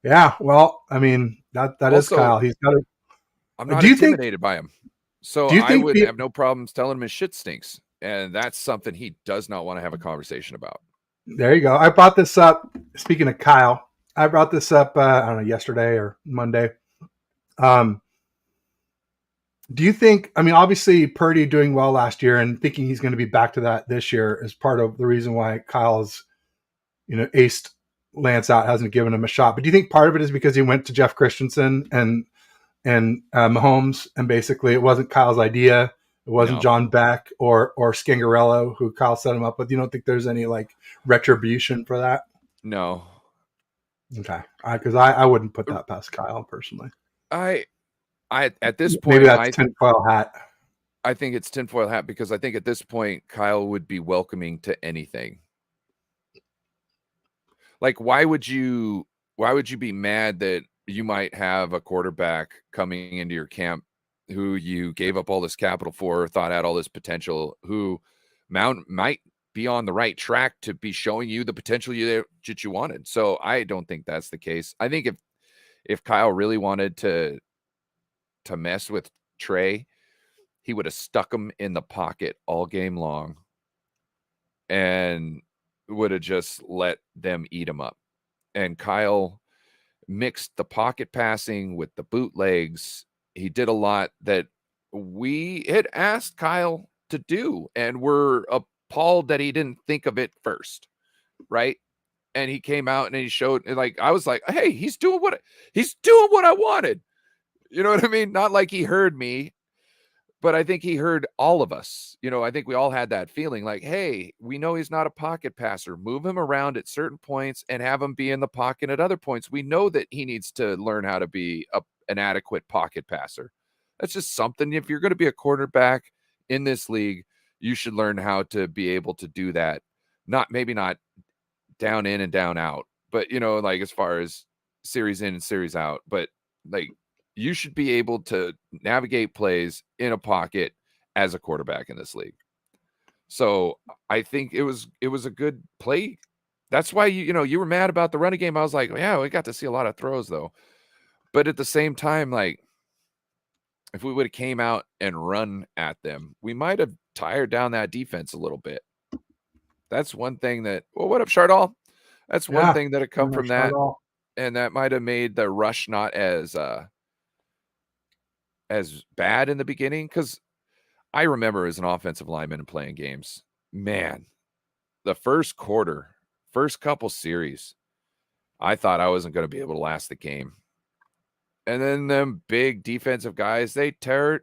Yeah, well, I mean, that also, is Kyle. He's got to. I'm not intimidated by him. So I would have no problems telling him his shit stinks. And that's something he does not want to have a conversation about. There you go. I brought this up. Speaking of Kyle, I brought this up, I don't know, yesterday or Monday. Do you think, I mean, obviously Purdy doing well last year and thinking he's going to be back to that this year is part of the reason why Kyle's, aced Lance out, hasn't given him a shot. But do you think part of it is because he went to Jeff Christensen and Mahomes, and basically it wasn't Kyle's idea? It wasn't John Beck or Scangarello who Kyle set him up with. You don't think there's any like retribution for that? No. Okay. Because I wouldn't put that past Kyle personally. I at this point, maybe that's tinfoil hat. I think it's tinfoil hat because I think at this point Kyle would be welcoming to anything. Like, why would you be mad that you might have a quarterback coming into your camp who you gave up all this capital for, thought had all this potential, who might be on the right track to be showing you the potential that you wanted? So I don't think that's the case. I think if Kyle really wanted to mess with Trey, he would have stuck him in the pocket all game long and would have just let them eat him up. And Kyle mixed the pocket passing with the bootlegs. He did a lot that we had asked Kyle to do, and we're appalled that he didn't think of it first, right? And he came out and he showed, like, I was like, hey, he's doing what I wanted. You know what I mean? Not like he heard me, But I think he heard all of us. I think we all had that feeling like, hey, we know he's not a pocket passer. Move him around at certain points and have him be in the pocket at other points. We know that he needs to learn how to be an adequate pocket passer. That's just something. If you're going to be a quarterback in this league, you should learn how to be able to do that. Maybe not down in and down out, but like as far as series in and series out, but like you should be able to navigate plays in a pocket as a quarterback in this league. So I think it was a good play. That's why you were mad about the running game. I was like, yeah, we got to see a lot of throws though. But at the same time, like if we would have came out and run at them, we might have tired down that defense a little bit. That's one thing that. Well, what up, Shardall? That's one Yeah, thing that had come from that, all. and that might have made the rush not as bad in the beginning, because I remember as an offensive lineman and playing games, man, the first quarter, first couple series, I thought I wasn't going to be able to last the game. And then them big defensive guys, they tire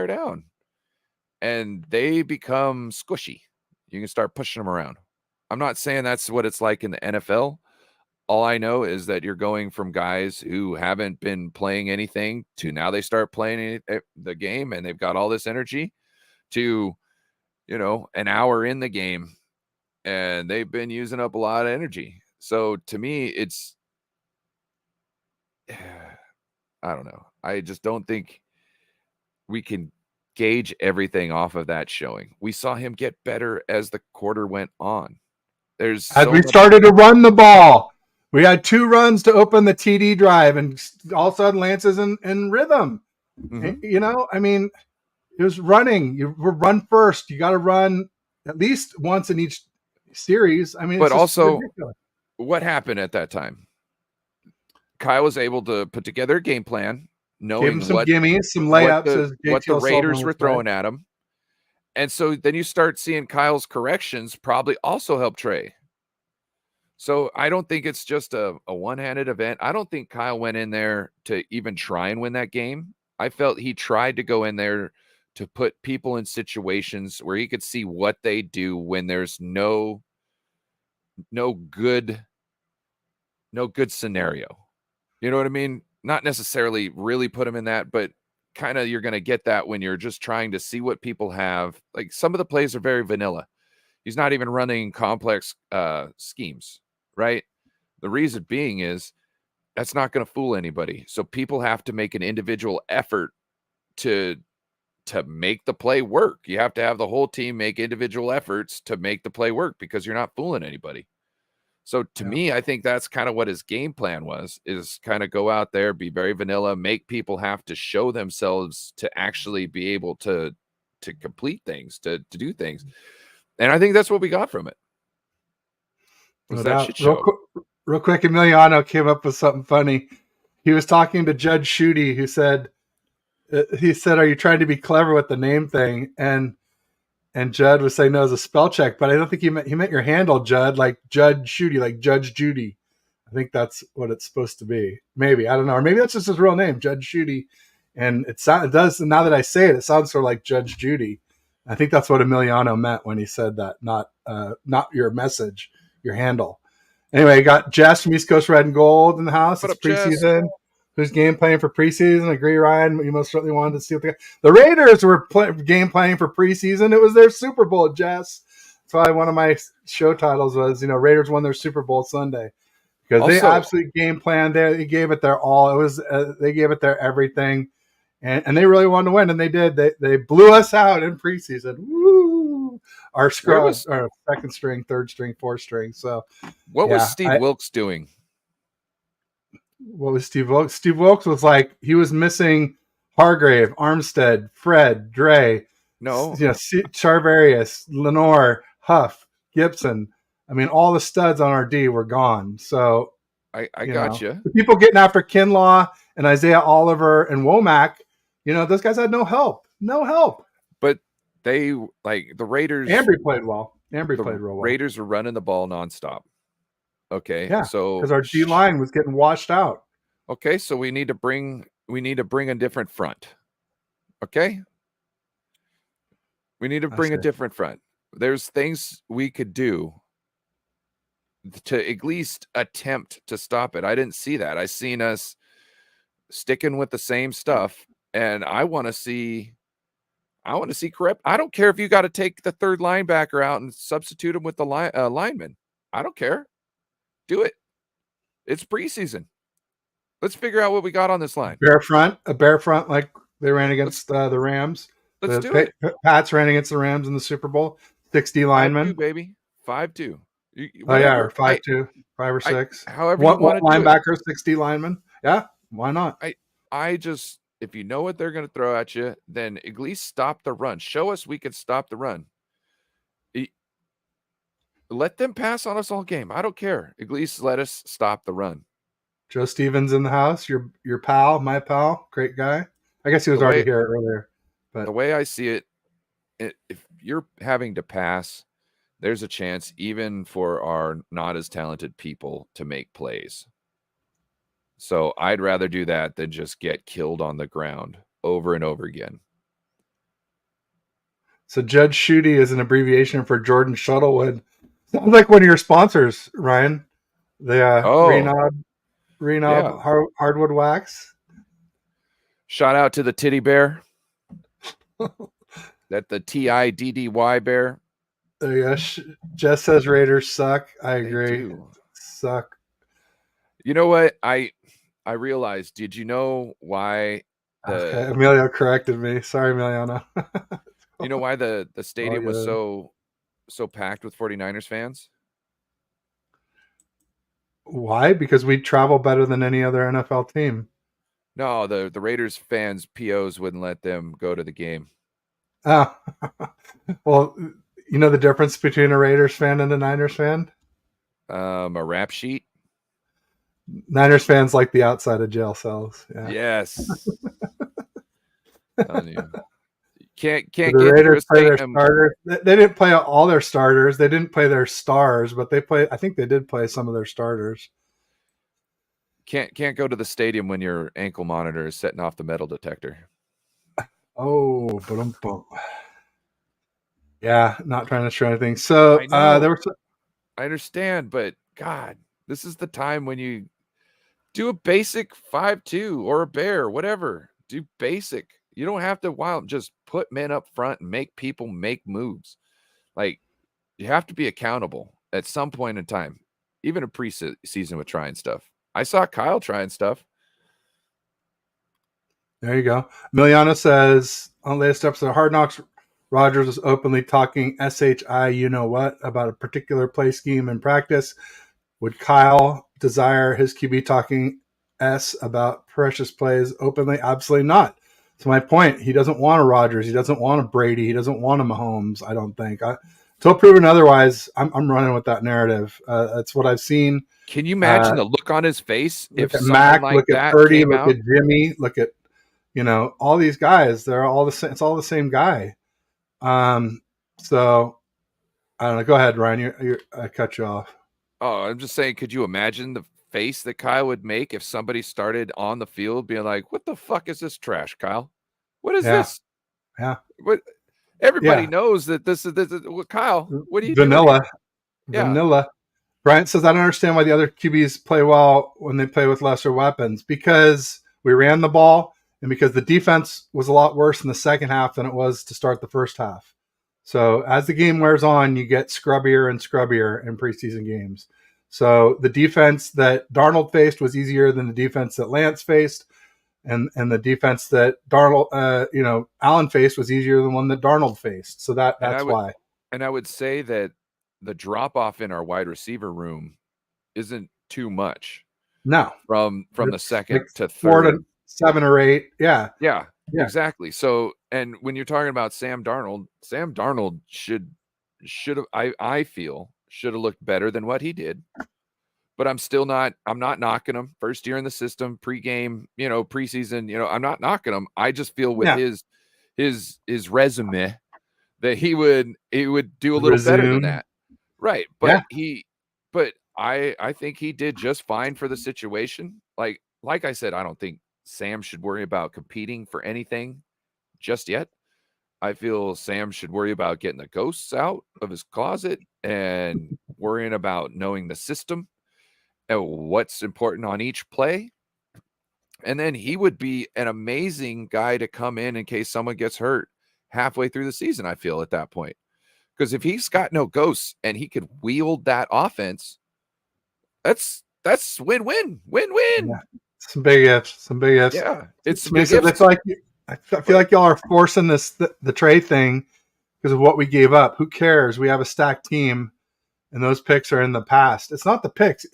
down and they become squishy. You can start pushing them around. I'm not saying that's what it's like in the NFL. All I know is that you're going from guys who haven't been playing anything to now they start playing the game and they've got all this energy to, an hour in the game and they've been using up a lot of energy. So to me, it's, I don't know. I just don't think we can gauge everything off of that showing. We saw him get better as the quarter went on. As we started to run the ball, we had 2 runs to open the TD drive, and all of a sudden Lance is in rhythm. Mm-hmm. I mean, it was running. You run first. You got to run at least once in each series. I mean, but it's also ridiculous. What happened at that time? Kyle was able to put together a game plan, knowing Gave him some gimmies, some layups, what the Raiders were throwing at him. And so then you start seeing Kyle's corrections probably also help Trey. So I don't think it's just a one-handed event. I don't think Kyle went in there to even try and win that game. I felt he tried to go in there to put people in situations where he could see what they do when there's no good scenario. You know what I mean? Not necessarily really put him in that, but kind of you're going to get that when you're just trying to see what people have. Like some of the plays are very vanilla. He's not even running complex schemes, right? The reason being is that's not going to fool anybody. So people have to make an individual effort to make the play work. You have to have the whole team make individual efforts to make the play work because you're not fooling anybody. So to me, I think that's kind of what his game plan was, is kind of go out there, be very vanilla, make people have to show themselves to actually be able to complete things, to do things. And I think that's what we got from it. Was that shit show. Real quick, Emiliano came up with something funny. He was talking to Judge Schutte, who said, are you trying to be clever with the name thing? And Judd was saying, no, it's a spell check, but I don't think he meant your handle, Judd, like Judge Schutte, like Judge Judy. I think that's what it's supposed to be. Maybe, I don't know. Or maybe that's just his real name, Judge Schutte. And it does, now that I say it, it sounds sort of like Judge Judy. I think that's what Emiliano meant when he said that, not your message, your handle. Anyway, got Jess from East Coast Red and Gold in the house. It's preseason. Who's game playing for preseason? Agree, Ryan. You most certainly wanted to see what the Raiders were game playing for preseason. It was their Super Bowl, Jess. That's why one of my show titles was, Raiders won their Super Bowl Sunday, because they absolutely game planned. They gave it their all. It was they gave it their everything, and they really wanted to win, and they did. They blew us out in preseason. Woo! Our scrubs, our second string, third string, fourth string. So, what was Steve Wilkes doing? What was Steve Wilkes? Steve Wilkes was like, he was missing Hargrave, Armstead, Fred, Dre, Charvarius, Lenore, Huff, Gibson. I mean, all the studs on our D were gone. So I got you. The people getting after Kinlaw and Isaiah Oliver and Womack, those guys had no help. No help. But they, like the Raiders. Ambry played well. Ambry played real well. Raiders were running the ball nonstop. Okay. Yeah. So because our D line was getting washed out. Okay, so we need to bring a different front. Okay? We need to I bring a see. different front. There's things we could do to at least attempt to stop it. I didn't see that. I seen us sticking with the same stuff, and I want to see correct. I don't care if you got to take the third linebacker out and substitute him with the lineman. I don't care. Do it. It's preseason. Let's figure out what we got on this line. A bear front like they ran Let's against the Rams. let's do it. Pats ran against the Rams in the Super Bowl. 60 5-2, linemen. baby. 5-2. Oh yeah, or Whatever. 5-2, 5 or 6. However you One want to do it. linebacker, 60 linemen. Yeah, why not? I just, if you know what they're going to throw at you, then at least stop the run. Show us we can stop the run. Let them pass on us all game. I don't care. At least let us stop the run. Joe Stevens in the house. Your pal, my pal, great guy. I guess he was already here earlier. But the way I see it, if you're having to pass, there's a chance even for our not as talented people to make plays. So I'd rather do that than just get killed on the ground over and over again. So Judge Shooty is an abbreviation for Jordan Shuttlewood. Sounds like one of your sponsors, Ryan. The Renob hardwood wax. Shout out to the titty bear. That the TIDDY bear. There you go. Jess says Raiders suck. I agree. They do. Suck. You know what? I realized. Did you know why? Okay, Emilio corrected me. Sorry, Emiliano. You know why the stadium was so packed with 49ers fans? Why? Because we travel better than any other NFL team. No, the Raiders fans' POs wouldn't let them go to the game. Oh. Well, you know the difference between a Raiders fan and a Niners fan? A rap sheet? Niners fans like the outside of jail cells. Yeah. Yes. Telling you. Can't the get Raiders play their starters. They didn't play all their starters. They didn't play their stars, but I think they did play some of their starters. Can't go to the stadium when your ankle monitor is setting off the metal detector. Oh, boom. Yeah, not trying to show anything. So there was. I understand, but God, this is the time when you do a basic 5-2 or a bear, whatever. Do basic. You don't have to just put men up front and make people make moves. Like, you have to be accountable at some point in time, even a preseason with trying stuff. I saw Kyle trying stuff. There you go. Emiliano says on the latest episode of Hard Knocks, Rodgers was openly talking SHI, you know what, about a particular play scheme in practice. Would Kyle desire his QB talking S about precious plays openly? Absolutely not. To my point, he doesn't want a Rodgers. He doesn't want a Brady. He doesn't want a Mahomes, I don't think. Until proven otherwise, I'm running with that narrative. That's what I've seen. Can you imagine the look on his face if someone Mac, like that at Purdy, look at Jimmy, look at all these guys? They're all the same. It's all the same guy. So I don't know. Go ahead, Ryan. I cut you off. Oh, I'm just saying, could you imagine the face that Kyle would make if somebody started on the field being like, what the fuck is this trash, Kyle? What is this? Yeah. What everybody knows that this is Kyle. What are you doing? Vanilla. Bryant says, I don't understand why the other QBs play well when they play with lesser weapons. Because we ran the ball and because the defense was a lot worse in the second half than it was to start the first half. So as the game wears on, you get scrubbier and scrubbier in preseason games. So the defense that Darnold faced was easier than the defense that Lance faced. And the defense that Allen faced was easier than one that Darnold faced. So that's why. And I would say that the drop off in our wide receiver room isn't too much. No. From the second to third. 4 to 7 or 8. Yeah. Yeah. Exactly. So, and when you're talking about Sam Darnold should have, I feel, should have looked better than what he did. But I'm not knocking him. First year in the system, pregame, preseason, I'm not knocking him. I just feel with his resume that he would do a little better than that. Right. But I think he did just fine for the situation. Like I said, I don't think Sam should worry about competing for anything just yet. I feel Sam should worry about getting the ghosts out of his closet and worrying about knowing the system and what's important on each play. And then he would be an amazing guy to come in case someone gets hurt halfway through the season, I feel, at that point. Because if he's got no ghosts and he could wield that offense, that's win-win, Yeah, win-win. some big ifs, some big ifs. Yeah, it's To me, big so I ifs. feel like I feel like y'all are forcing the trade thing because of what we gave up. Who cares? We have a stacked team, and those picks are in the past. It's not the picks.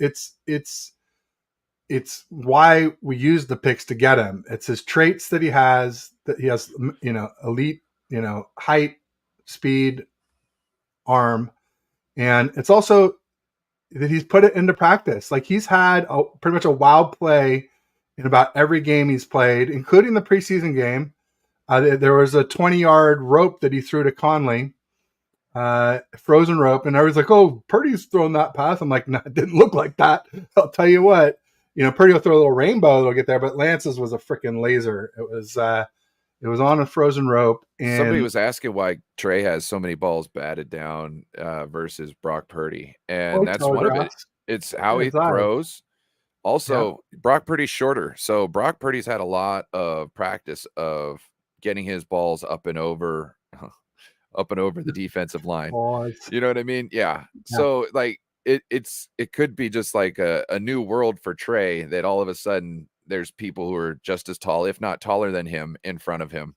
It's why we use the picks to get him. It's his traits that he has. That he has, elite, height, speed, arm, and it's also that he's put it into practice. Like he's had pretty much a wild play in about every game he's played, including the preseason game. There was a 20-yard rope that he threw to Conley, frozen rope, and everyone's like, "Oh, Purdy's thrown that pass." I'm like, "No, it didn't look like that." I'll tell you what, Purdy will throw a little rainbow that'll get there, but Lance's was a freaking laser. It was on a frozen rope, Somebody and was asking why Trey has so many balls batted down versus Brock Purdy, and that's one of it. telegraphs. It's how he His eyes. throws. Yeah. Also, Brock Purdy's shorter, so Brock Purdy's had a lot of practice of getting his balls up and over the defensive line. Pause. You know what I mean? Yeah. Yeah. So like it could be just like a new world for Trey that all of a sudden there's people who are just as tall, if not taller than him, in front of him.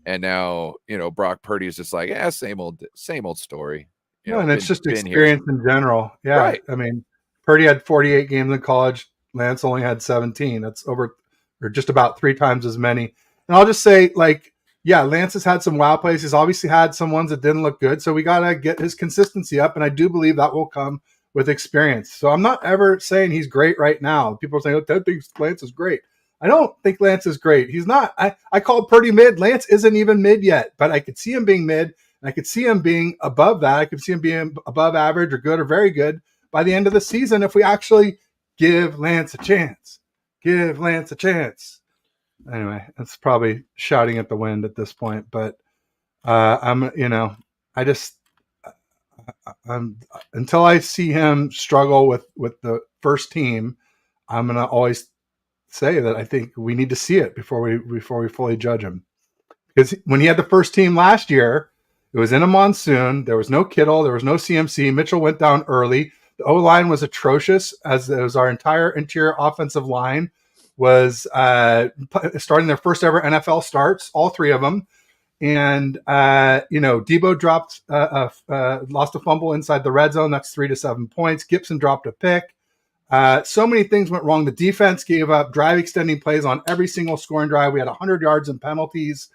And now, Brock Purdy is just like, same old story. No, and it's just Been here. experience in general. Yeah. Right. I mean, Purdy had 48 games in college. Lance only had 17. That's over, or just about 3 times as many. And I'll just say, like, yeah, Lance has had some wow plays. He's obviously had some ones that didn't look good. So we got to get his consistency up. And I do believe that will come with experience. So I'm not ever saying he's great right now. People are saying, oh, Ted thinks Lance is great. I don't think Lance is great. He's not. I call Purdy mid. Lance isn't even mid yet, but I could see him being mid. And I could see him being above that. I could see him being above average or good or very good by the end of the season if we actually give Lance a chance. Give Lance a chance. Anyway, it's probably shouting at the wind at this point, but I just, I'm until I see him struggle with the first team, I'm gonna always say that I think we need to see it before we fully judge him. Because when he had the first team last year, it was in a monsoon. There was no Kittle. There was no CMC. Mitchell went down early. The O-line was atrocious, as was our entire interior offensive line was starting their first ever NFL starts, all 3 of them. And, Debo dropped, lost a fumble inside the red zone. That's 3 to 7 points. Gibson dropped a pick. So many things went wrong. The defense gave up drive extending plays on every single scoring drive. We had 100 yards in penalties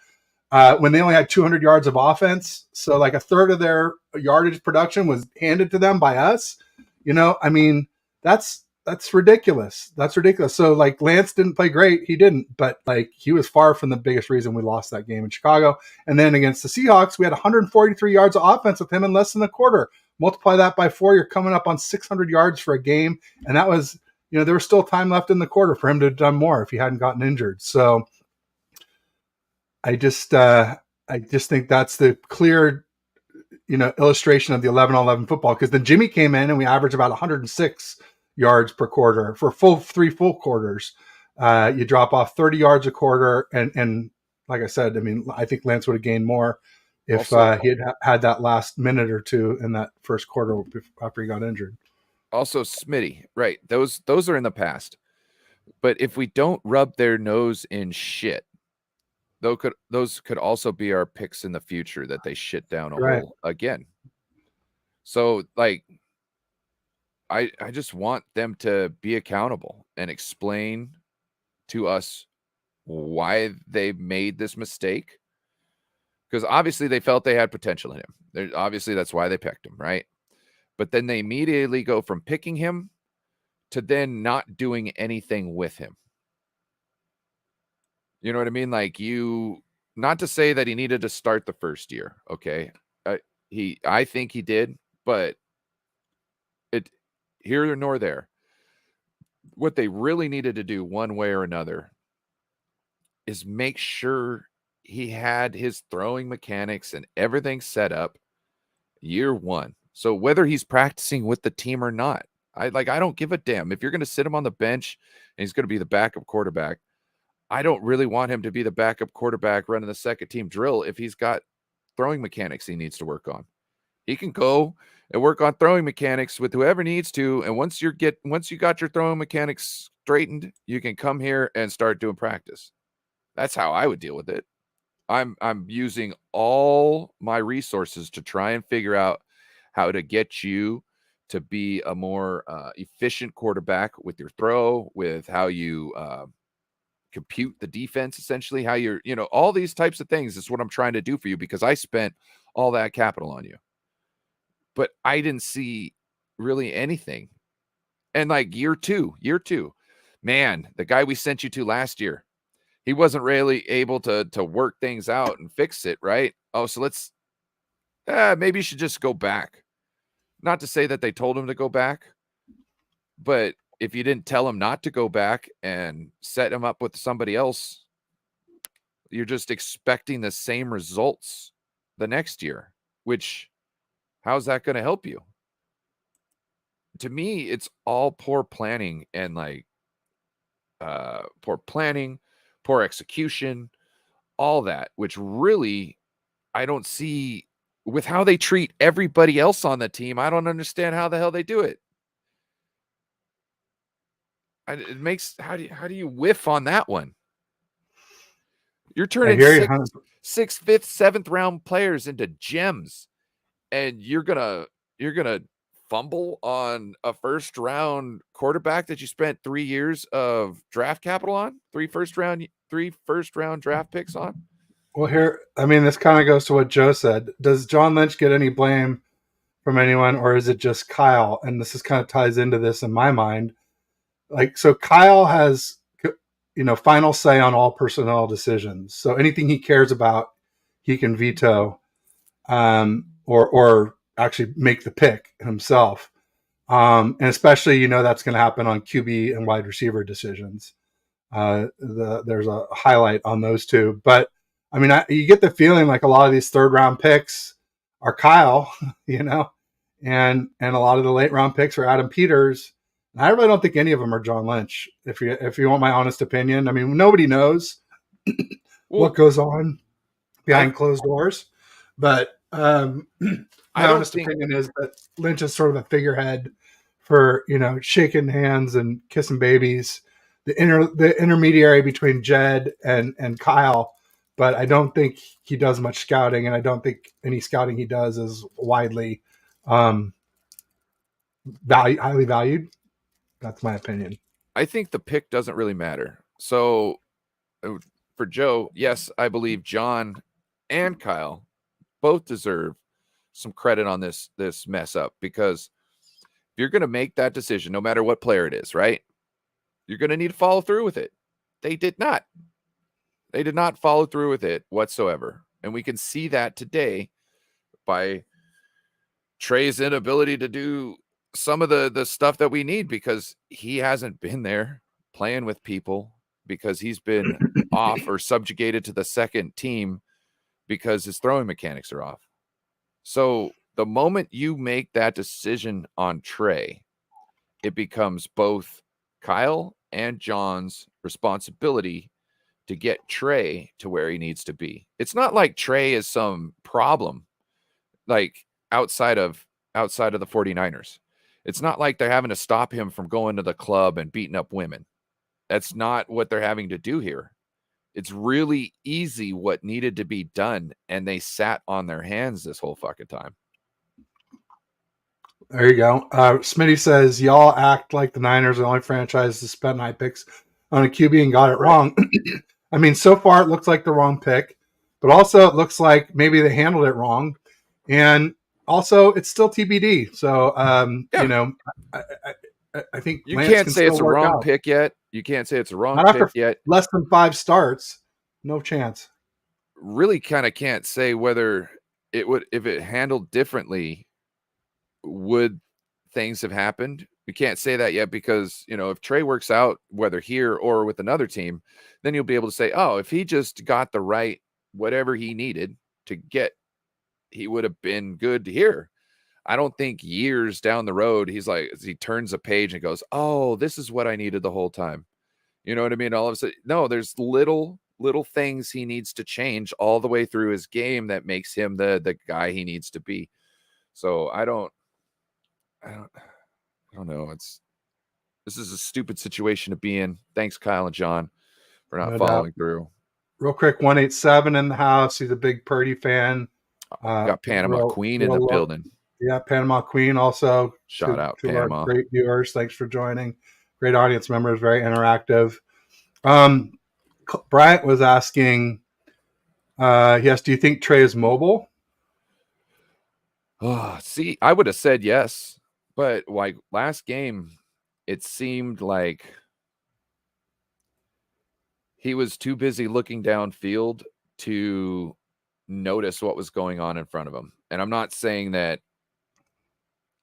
when they only had 200 yards of offense. So like a third of their yardage production was handed to them by us. I mean, that's ridiculous. That's ridiculous. So like Lance didn't play great. He didn't, but like he was far from the biggest reason we lost that game in Chicago. And then against the Seahawks, we had 143 yards of offense with him in less than a quarter. Multiply that by 4, you're coming up on 600 yards for a game. And that was, there was still time left in the quarter for him to have done more if he hadn't gotten injured. So I just think that's the clear, illustration of the 11-on-11 football. Because then Jimmy came in and we averaged about 106 yards per quarter for 3 full quarters. You drop off 30 yards a quarter, and like I said, I mean, I think Lance would have gained more if he had that last minute or two in that first quarter after he got injured. Also, Smitty, right? Those are in the past. But if we don't rub their nose in shit, those could also be our picks in the future that they shit down a hole again. So like I just want them to be accountable and explain to us why they made this mistake. Because obviously they felt they had potential in him. Obviously that's why they picked him, right? But then they immediately go from picking him to then not doing anything with him. You know what I mean? Like not to say that he needed to start the first year. Okay. I think he did, but it here nor there. What they really needed to do one way or another is make sure he had his throwing mechanics and everything set up year one. So whether he's practicing with the team or not, I don't give a damn. If you're going to sit him on the bench and he's going to be the backup quarterback, I don't really want him to be the backup quarterback running the second team drill if he's got throwing mechanics he needs to work on. He can go and work on throwing mechanics with whoever needs to. And once you got your throwing mechanics straightened, you can come here and start doing practice. That's how I would deal with it. I'm using all my resources to try and figure out how to get you to be a more efficient quarterback with your throw, with how you compute the defense, essentially, how you're, all these types of things is what I'm trying to do for you because I spent all that capital on you. But I didn't see really anything. And like year two, man, the guy we sent you to last year, he wasn't really able to work things out and fix it, right? Oh, so let's maybe you should just go back. Not to say that they told him to go back, but if you didn't tell him not to go back and set him up with somebody else, you're just expecting the same results the next year, which how's that going to help you? To me, it's all poor planning and poor execution, all that, which really I don't see with how they treat everybody else on the team. I don't understand how the hell they do it. It makes how do you whiff on that one? You're turning sixth, fifth, seventh round players into gems, and you're gonna fumble on a first round quarterback that you spent 3 years of draft capital on, three first round draft picks on. Well, this kind of goes to what Joe said. Does John Lynch get any blame from anyone, or is it just Kyle? And this is kind of ties into this in my mind. So Kyle has, final say on all personnel decisions. So anything he cares about, he can veto, or actually make the pick himself. And especially, that's going to happen on QB and wide receiver decisions. There's a highlight on those two, but you get the feeling like a lot of these third round picks are Kyle, and a lot of the late round picks are Adam Peters. And I really don't think any of them are John Lynch. If you want my honest opinion, nobody knows what goes on behind closed doors, but my honest opinion is that Lynch is sort of a figurehead for shaking hands and kissing babies, the intermediary between Jed and Kyle. But I don't think he does much scouting, and I don't think any scouting he does is widely highly valued. That's my opinion. I think the pick doesn't really matter. So for Joe, yes, I believe John and Kyle both deserve some credit on this mess up, because if you're going to make that decision, no matter what player it is, right, you're going to need to follow through with it. They did not. They did not follow through with it whatsoever. And we can see that today by Trey's inability to do some of the stuff that we need, because he hasn't been there playing with people, because he's been off or subjugated to the second team because his throwing mechanics are off. So the moment you make that decision on Trey, it becomes both Kyle and John's responsibility to get Trey to where he needs to be. It's not like Trey is some problem, like outside of the 49ers. It's not like they're having to stop him from going to the club and beating up women. That's not what they're having to do here. It's really easy what needed to be done, and they sat on their hands this whole fucking time. There you go. Smitty says, y'all act like the Niners are the only franchise to spend high picks on a QB and got it wrong. So far it looks like the wrong pick, but also it looks like maybe they handled it wrong. And also it's still TBD. So, I think you can't say it's a wrong pick yet. You can't say it's a wrong pick yet. Less than 5 starts, no chance. Really kind of can't say whether it would, if it handled differently, would things have happened? We can't say that yet, because, if Trey works out, whether here or with another team, then you'll be able to say, oh, if he just got the right whatever he needed to get, he would have been good here. I don't think years down the road, he's like, he turns a page and goes, oh, this is what I needed the whole time. You know what I mean? All of a sudden, no, there's little things he needs to change all the way through his game that makes him the guy he needs to be. So I don't know. This is a stupid situation to be in. Thanks, Kyle and John, for not No following doubt. through. Real quick, 187 in the house. He's a big Purdy fan. Got Panama Queen in the building. Yeah, Panama Queen also. Shout out to Panama. our great viewers. Thanks for joining. Great audience members, very interactive. Bryant was asking, yes, do you think Trey is mobile? Oh, see, I would have said yes, but like last game, it seemed like he was too busy looking downfield to notice what was going on in front of him. And I'm not saying that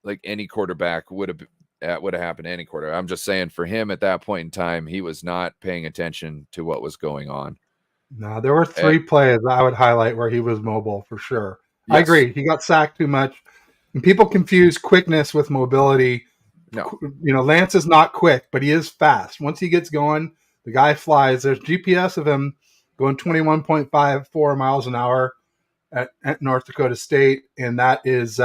like any quarterback would have happened to any quarterback. I'm just saying for him at that point in time, he was not paying attention to what was going on. No, there were 3 plays I would highlight where he was mobile for sure. Yes. I agree. He got sacked too much. And people confuse quickness with mobility. No. Lance is not quick, but he is fast. Once he gets going, the guy flies. There's GPS of him going 21.54 miles an hour at North Dakota State, and that is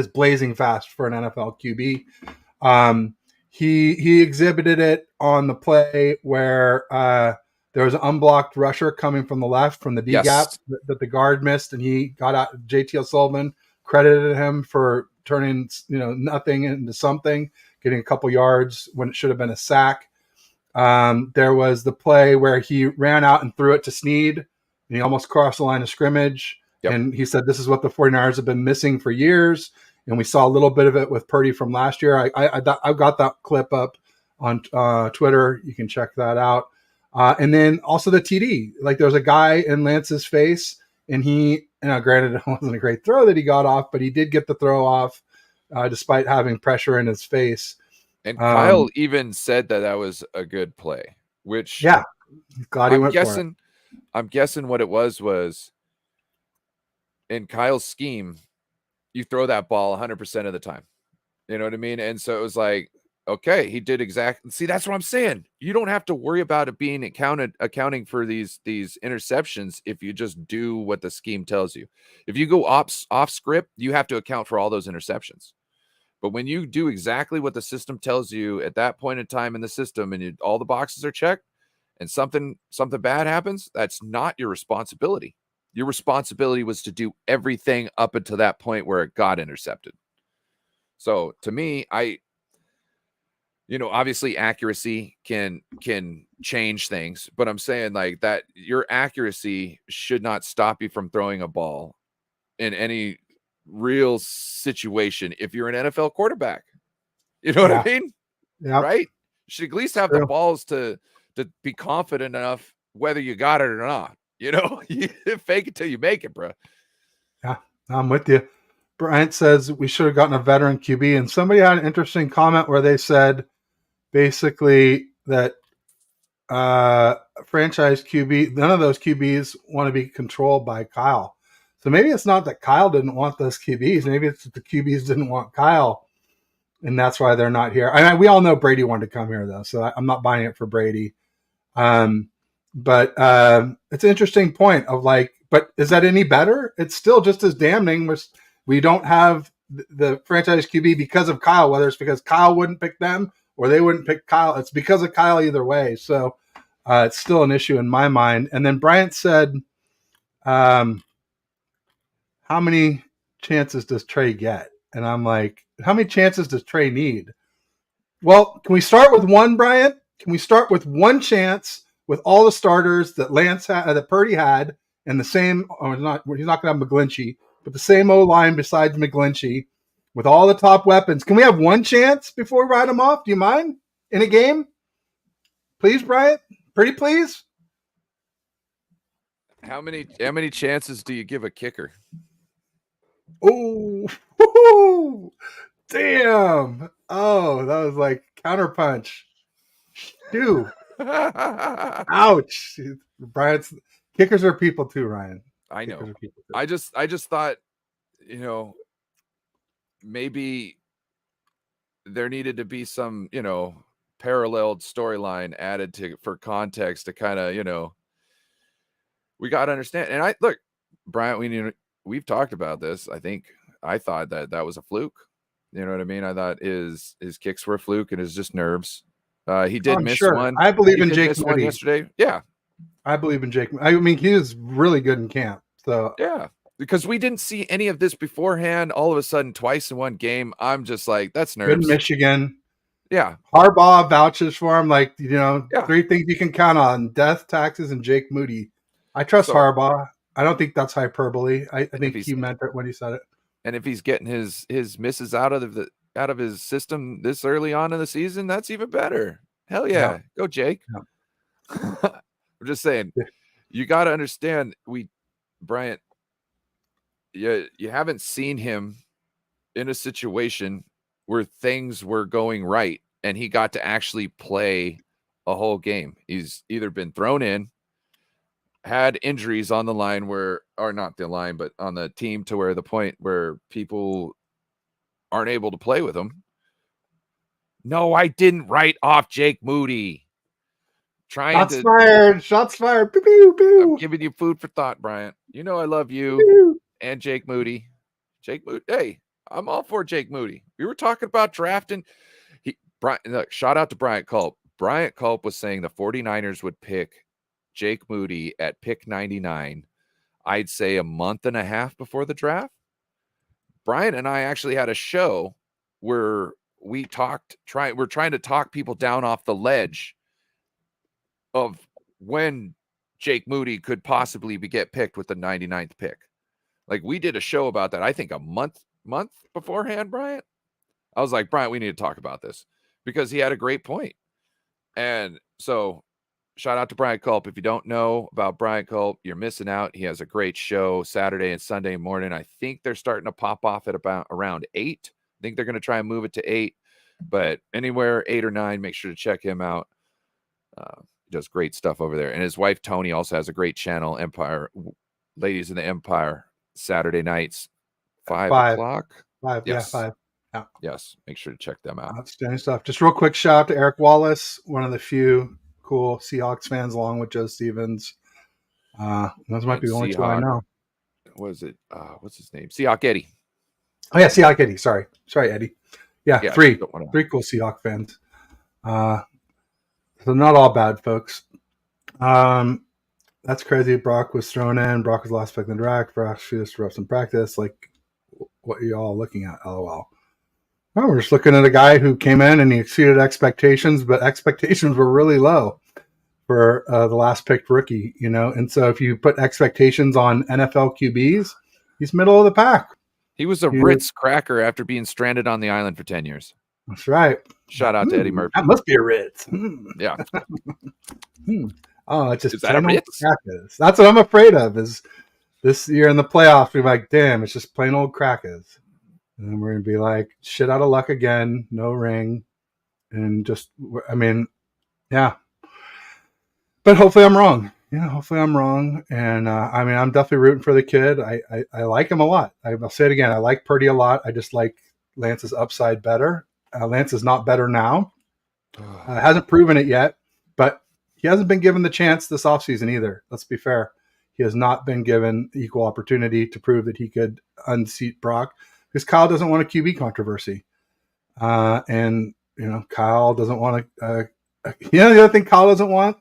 blazing fast for an NFL QB. He exhibited it on the play where there was an unblocked rusher coming from the left from the D gap that the guard missed, and he got out. JT O'Sullivan credited him for turning nothing into something, getting a couple yards when it should have been a sack. There was the play where he ran out and threw it to Snead, and he almost crossed the line of scrimmage. Yep. And he said, this is what the 49ers have been missing for years. And we saw a little bit of it with Purdy from last year. I got that clip up on Twitter. You can check that out. And then also the TD. Like there was a guy in Lance's face, and he, granted it wasn't a great throw that he got off, but he did get the throw off despite having pressure in his face. And Kyle even said that was a good play, which yeah, glad he went for it. I'm guessing what it was in Kyle's scheme, you throw that ball 100% of the time. You know what I mean? And so it was like, okay, he did exactly. See, that's what I'm saying. You don't have to worry about it being accounting for these interceptions if you just do what the scheme tells you. If you go off script, you have to account for all those interceptions. But when you do exactly what the system tells you at that point in time in the system, and all the boxes are checked, and something bad happens, that's not your responsibility. Your responsibility was to do everything up until that point where it got intercepted. So to me, obviously accuracy can change things, but I'm saying like that your accuracy should not stop you from throwing a ball in any real situation if you're an NFL quarterback. You know what I mean? Yeah. Right? You should at least have the balls to be confident enough whether you got it or not. You fake it till you make it, bro. Yeah, I'm with you. Bryant says we should have gotten a veteran QB, and somebody had an interesting comment where they said basically that franchise QB, none of those QBs want to be controlled by Kyle. So maybe it's not that Kyle didn't want those QBs. Maybe it's that the QBs didn't want Kyle, and that's why they're not here. We all know Brady wanted to come here, though, so I'm not buying it for Brady. But it's an interesting point of like, but is that any better? It's still just as damning. We don't have the franchise QB because of Kyle, whether it's because Kyle wouldn't pick them or they wouldn't pick Kyle. It's because of Kyle either way. So it's still an issue in my mind. And then Bryant said, how many chances does Trey get? And I'm like, how many chances does Trey need? Well, can we start with one, Bryant? Can we start with one chance with all the starters that Lance had, that Purdy had, and the same? He's not going to have McGlinchey, but the same O line besides McGlinchey, with all the top weapons. Can we have one chance before we write them off? Do you mind in a game, please, Bryant? Pretty please. How many chances do you give a kicker? Oh, damn! Oh, that was like counterpunch. Dude. Ouch. Bryant's Kickers are people too, Ryan. I Kickers know. are people too. I just thought, maybe there needed to be some, paralleled storyline added to for context to kind of, we got to understand. And look, Bryant, we've talked about this. I thought that was a fluke. You know what I mean? I thought his kicks were a fluke and it's just nerves. He did I'm miss sure. one. I believe He in did Jake miss one Moody. yesterday. Yeah. I believe in Jake. I mean, he was really good in camp. So yeah, because we didn't see any of this beforehand. All of a sudden, twice in one game, I'm just like, that's good in nerves. Michigan. Yeah. Harbaugh vouches for him. Like, Yeah. 3 things you can count on: death, taxes, and Jake Moody. I trust Harbaugh. I don't think that's hyperbole. I think he meant it when he said it. And if he's getting his misses out of his system this early on in the season, that's even better. Hell yeah. Go Jake. Yeah. I'm just saying, you got to understand, Bryant, you haven't seen him in a situation where things were going right and he got to actually play a whole game. He's either been thrown in, had injuries on the line or not the line, but on the team to where the point where people aren't able to play with him. No, I didn't write off Jake Moody. Shots fired. Pew, pew, pew. I'm giving you food for thought, Bryant. You know I love you and Jake Moody. Jake Moody. Hey, I'm all for Jake Moody. We were talking about drafting. Look, shout out to Bryant Culp. Bryant Culp was saying the 49ers would pick Jake Moody at pick 99, I'd say a month and a half before the draft. Brian and I actually had a show where we're trying to talk people down off the ledge of when Jake Moody could possibly get picked with the 99th pick. Like, we did a show about that, I think a month beforehand, Bryant. I was like, Bryant, we need to talk about this because he had a great point. And so shout out to Bryant Culp. If you don't know about Bryant Culp, you're missing out. He has a great show Saturday and Sunday morning. I think they're starting to pop off at about around 8. I think they're going to try and move it to 8, but anywhere 8 or 9, make sure to check him out. He does great stuff over there. And his wife, Tony, also has a great channel, Empire, Ladies in the Empire, Saturday nights, 5 o'clock. 5, yes. 5. Yeah. Yes, make sure to check them out. Outstanding stuff. Just real quick shout out to Eric Wallace, one of the few cool Seahawks fans, along with Joe Stevens. Those might be the only two I know. What is it? What's his name? Seahawk Eddie. Oh yeah, Seahawk Eddie. Sorry, Eddie. Yeah, 3 cool Seahawk fans. So not all bad, folks. That's crazy. Brock was thrown in. Brock was last pick in the draft. Brock just reps in practice. Like, what are y'all looking at? LOL. Well, we're just looking at a guy who came in and he exceeded expectations, but expectations were really low for the last picked rookie, And so if you put expectations on NFL QBs, he's middle of the pack. He was a Ritz cracker after being stranded on the island for 10 years. That's right. Shout out to Eddie Murphy. That must be a Ritz. Yeah. Oh, it's just that a Ritz? crackers. That's what I'm afraid of. Is this year in the playoffs, we're like, damn, it's just plain old crackers. And then we're going to be like, shit out of luck again, no ring. And just, yeah. But hopefully I'm wrong. Hopefully I'm wrong. And, I'm definitely rooting for the kid. I like him a lot. I'll say it again. I like Purdy a lot. I just like Lance's upside better. Lance is not better now. Hasn't proven it yet. But he hasn't been given the chance this offseason either. Let's be fair. He has not been given equal opportunity to prove that he could unseat Brock. Because Kyle doesn't want a QB controversy. And, Kyle doesn't want to, the other thing Kyle doesn't want,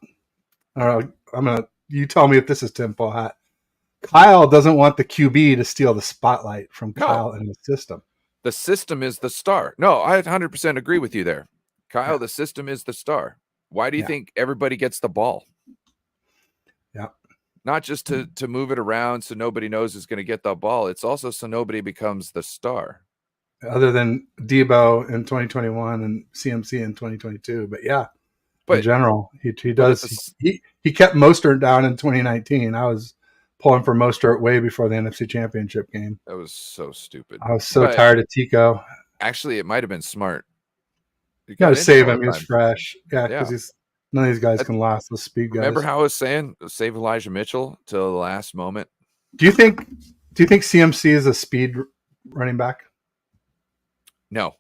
you tell me if this is tinfoil hat. Kyle doesn't want the QB to steal the spotlight from Kyle and the system. The system is the star. No, I 100% agree with you there. Kyle, the system is the star. Why do you think everybody gets the ball? Yeah. Not just to move it around so nobody knows who's going to get the ball. It's also so nobody becomes the star. Other than Debo in 2021 and CMC in 2022. But yeah, in general, he does. He kept Mostert down in 2019. I was pulling for Mostert way before the NFC Championship game. That was so stupid. I was so tired of Tico. Actually, it might have been smart. You got to save him. He's fresh. Yeah, because he's None of these guys can last. The speed Remember guys. how I was saying save Elijah Mitchell till the last moment? Do you think CMC is a speed running back? No.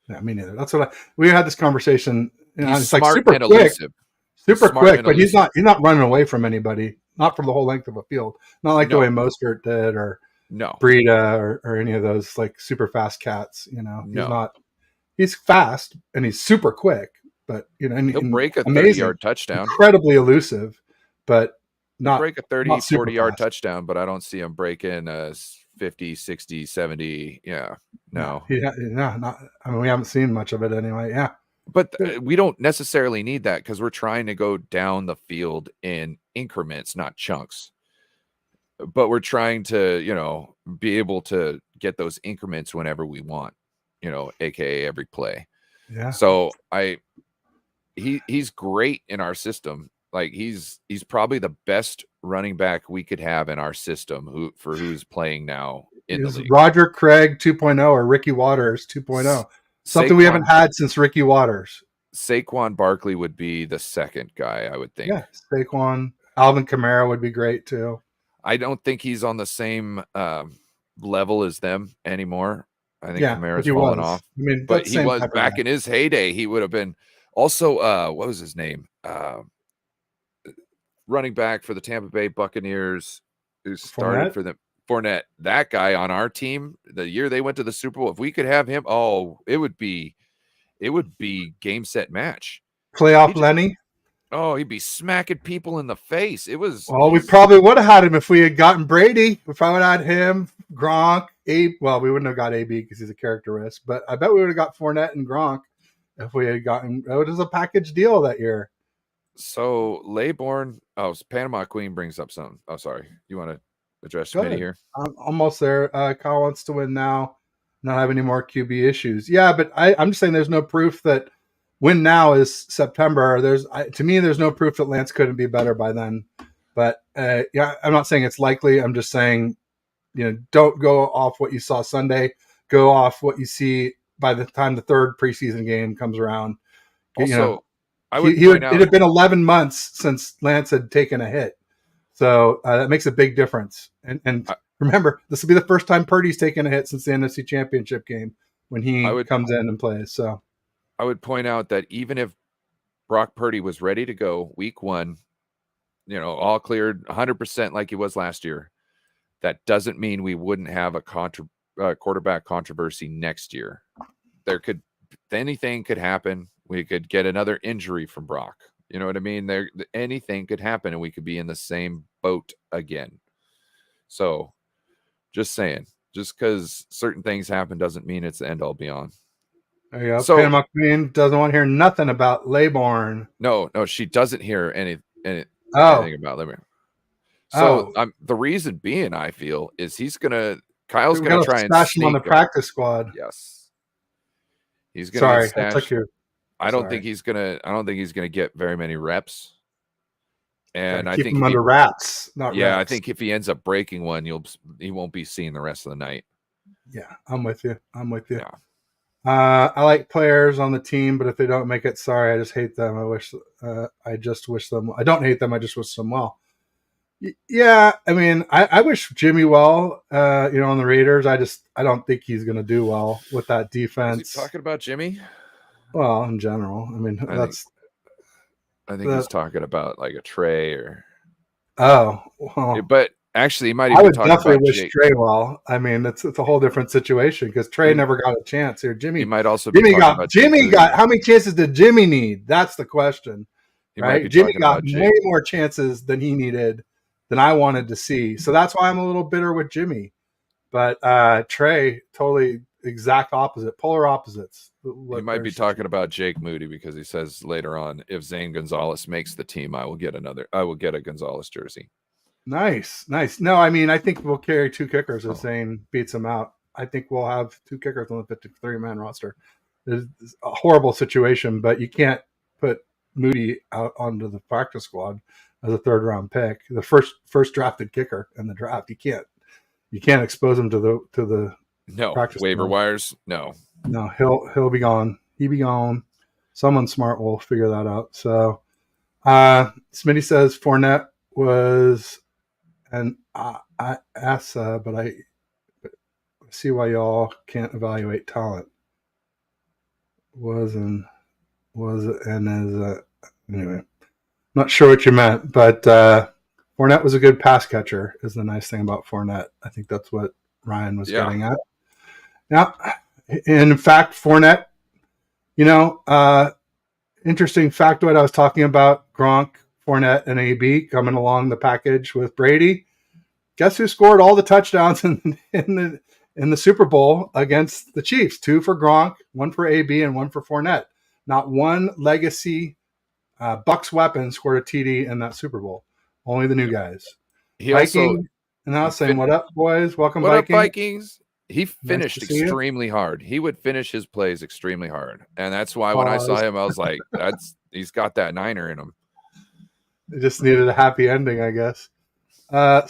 No, me neither. That's what we had this conversation. He's It's like smart super and quick, elusive. He's super smart quick, and but he's elusive. not running away from anybody. Not for the whole length of a field. Not like the way No. Mostert did, or No. Breida, or any of those like super fast cats. He's No. not. He's fast and he's super quick, but He'll and break a amazing, 30-yard touchdown. incredibly elusive, but He'll not break a 30, not super 40-yard fast. touchdown, but I don't see him breaking a 50, 60, 70. Yeah. No. Not. I mean, we haven't seen much of it anyway. Yeah. But we don't necessarily need that because we're trying to go down the field in increments, not chunks. But we're trying to, be able to get those increments whenever we want, aka every play. Yeah. So he's great in our system. Like he's probably the best running back we could have in our system who's playing now in the league. Roger Craig 2.0 or Ricky Waters 2.0. Something we haven't had since Ricky Waters. Saquon Barkley would be the second guy, I would think. Yeah, Saquon. Alvin Kamara would be great too. I don't think he's on the same level as them anymore. I think Kamara's fallen off. I mean, but he was back in his heyday. He would have been also what was his name? Running back for the Tampa Bay Buccaneers, who started for them. Fournette, that guy on our team, the year they went to the Super Bowl. If we could have him, it would be game, set, match. Playoff Lenny. Oh, he'd be smacking people in the face. Well, we probably would have had him if we had gotten Brady. If I would have had him, Gronk, well, we wouldn't have got AB because he's a character risk. But I bet we would have got Fournette and Gronk if we had gotten. It was a package deal that year. So Laybourne, Panama Queen brings up something. Oh, sorry. You want to address Smitty here? I'm almost there. Kyle wants to win now, not have any more QB issues. Yeah, but I'm just saying there's no proof that win now is September. To me, there's no proof that Lance couldn't be better by then. But yeah, I'm not saying it's likely. I'm just saying, don't go off what you saw Sunday. Go off what you see by the time the third preseason game comes around. Also, it had been 11 months since Lance had taken a hit. So that makes a big difference. And remember, this will be the first time Purdy's taken a hit since the NFC Championship game when he comes in and plays. So I would point out that even if Brock Purdy was ready to go week 1, all cleared 100% like he was last year, that doesn't mean we wouldn't have a quarterback controversy next year. Anything could happen. We could get another injury from Brock. You know what I mean? Anything could happen and we could be in the same boat again. So just saying, just because certain things happen doesn't mean it's the end all beyond. There you go. So, Panama Queen doesn't want to hear nothing about Laybourne. No, she doesn't hear anything about Laybourne. So the reason being, I feel, is Kyle's gonna try and stash him on the practice squad. Yes, he's gonna get stashed. I don't think he's gonna get very many reps. And I think him under wraps, not reps. I think if he ends up breaking one, he won't be seen the rest of the night. Yeah, I'm with you. Yeah. I like players on the team, but if they don't make it, sorry, I just hate them. I just wish them. I don't hate them. I just wish them well. Yeah, I mean, I wish Jimmy well. On the Raiders, I don't think he's going to do well with that defense. Is he talking about Jimmy? Well, in general, I mean, I think he's talking about like a Trey or. Oh, well, but actually, he might even talk about. I would definitely wish Trey well. I mean, it's a whole different situation because Trey never got a chance here. Jimmy, he might also. Jimmy got. How many chances did Jimmy need? That's the question, right? Jimmy got way more chances than he needed, than I wanted to see. So that's why I'm a little bitter with Jimmy. But Trey, totally exact opposite, polar opposites. He might be talking about Jake Moody because he says later on, if Zane Gonzalez makes the team, I will get a Gonzalez jersey. Nice. No, I mean, I think we'll carry 2 kickers if Zane beats him out. I think we'll have 2 kickers on the 53-man roster. It's a horrible situation, but you can't put Moody out onto the practice squad as a 3rd-round pick, the first drafted kicker in the draft. You can't expose him to the waiver wires. No, he'll be gone. He be gone. someone smart will figure that out. So Smitty says Fournette was an assa, but I see why y'all can't evaluate talent. Was and is anyway. Not sure what you meant, but Fournette was a good pass catcher. Is the nice thing about Fournette. I think that's what Ryan was getting at. Yeah, and in fact, Fournette. Interesting factoid. I was talking about Gronk, Fournette, and AB coming along the package with Brady. Guess who scored all the touchdowns in the Super Bowl against the Chiefs? 2 for Gronk, 1 for AB, and 1 for Fournette. Not one legacy Bucks weapon scored a TD in that Super Bowl. Only the new guys. He Viking also and now saying, "What up, boys? Welcome, what Viking." up, Vikings? He Nice finished to see you. extremely hard. He would finish his plays extremely hard, and that's why when I saw him, I was like, he's got that Niner in him." It just needed a happy ending, I guess.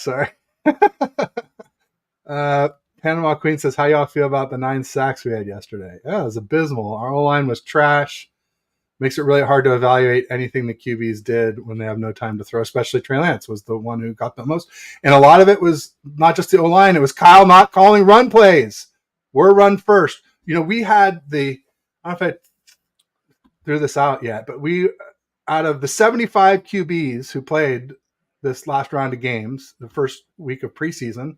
Sorry. Panama Queen says, "How y'all feel about the 9 sacks we had yesterday?" Yeah, it was abysmal. Our O-line was trash. Makes it really hard to evaluate anything the QBs did when they have no time to throw, especially Trey Lance was the one who got the most. And a lot of it was not just the O-line. It was Kyle not calling run plays. We're run first. We had I don't know if I threw this out yet, but out of the 75 QBs who played this last round of games, the first week of preseason,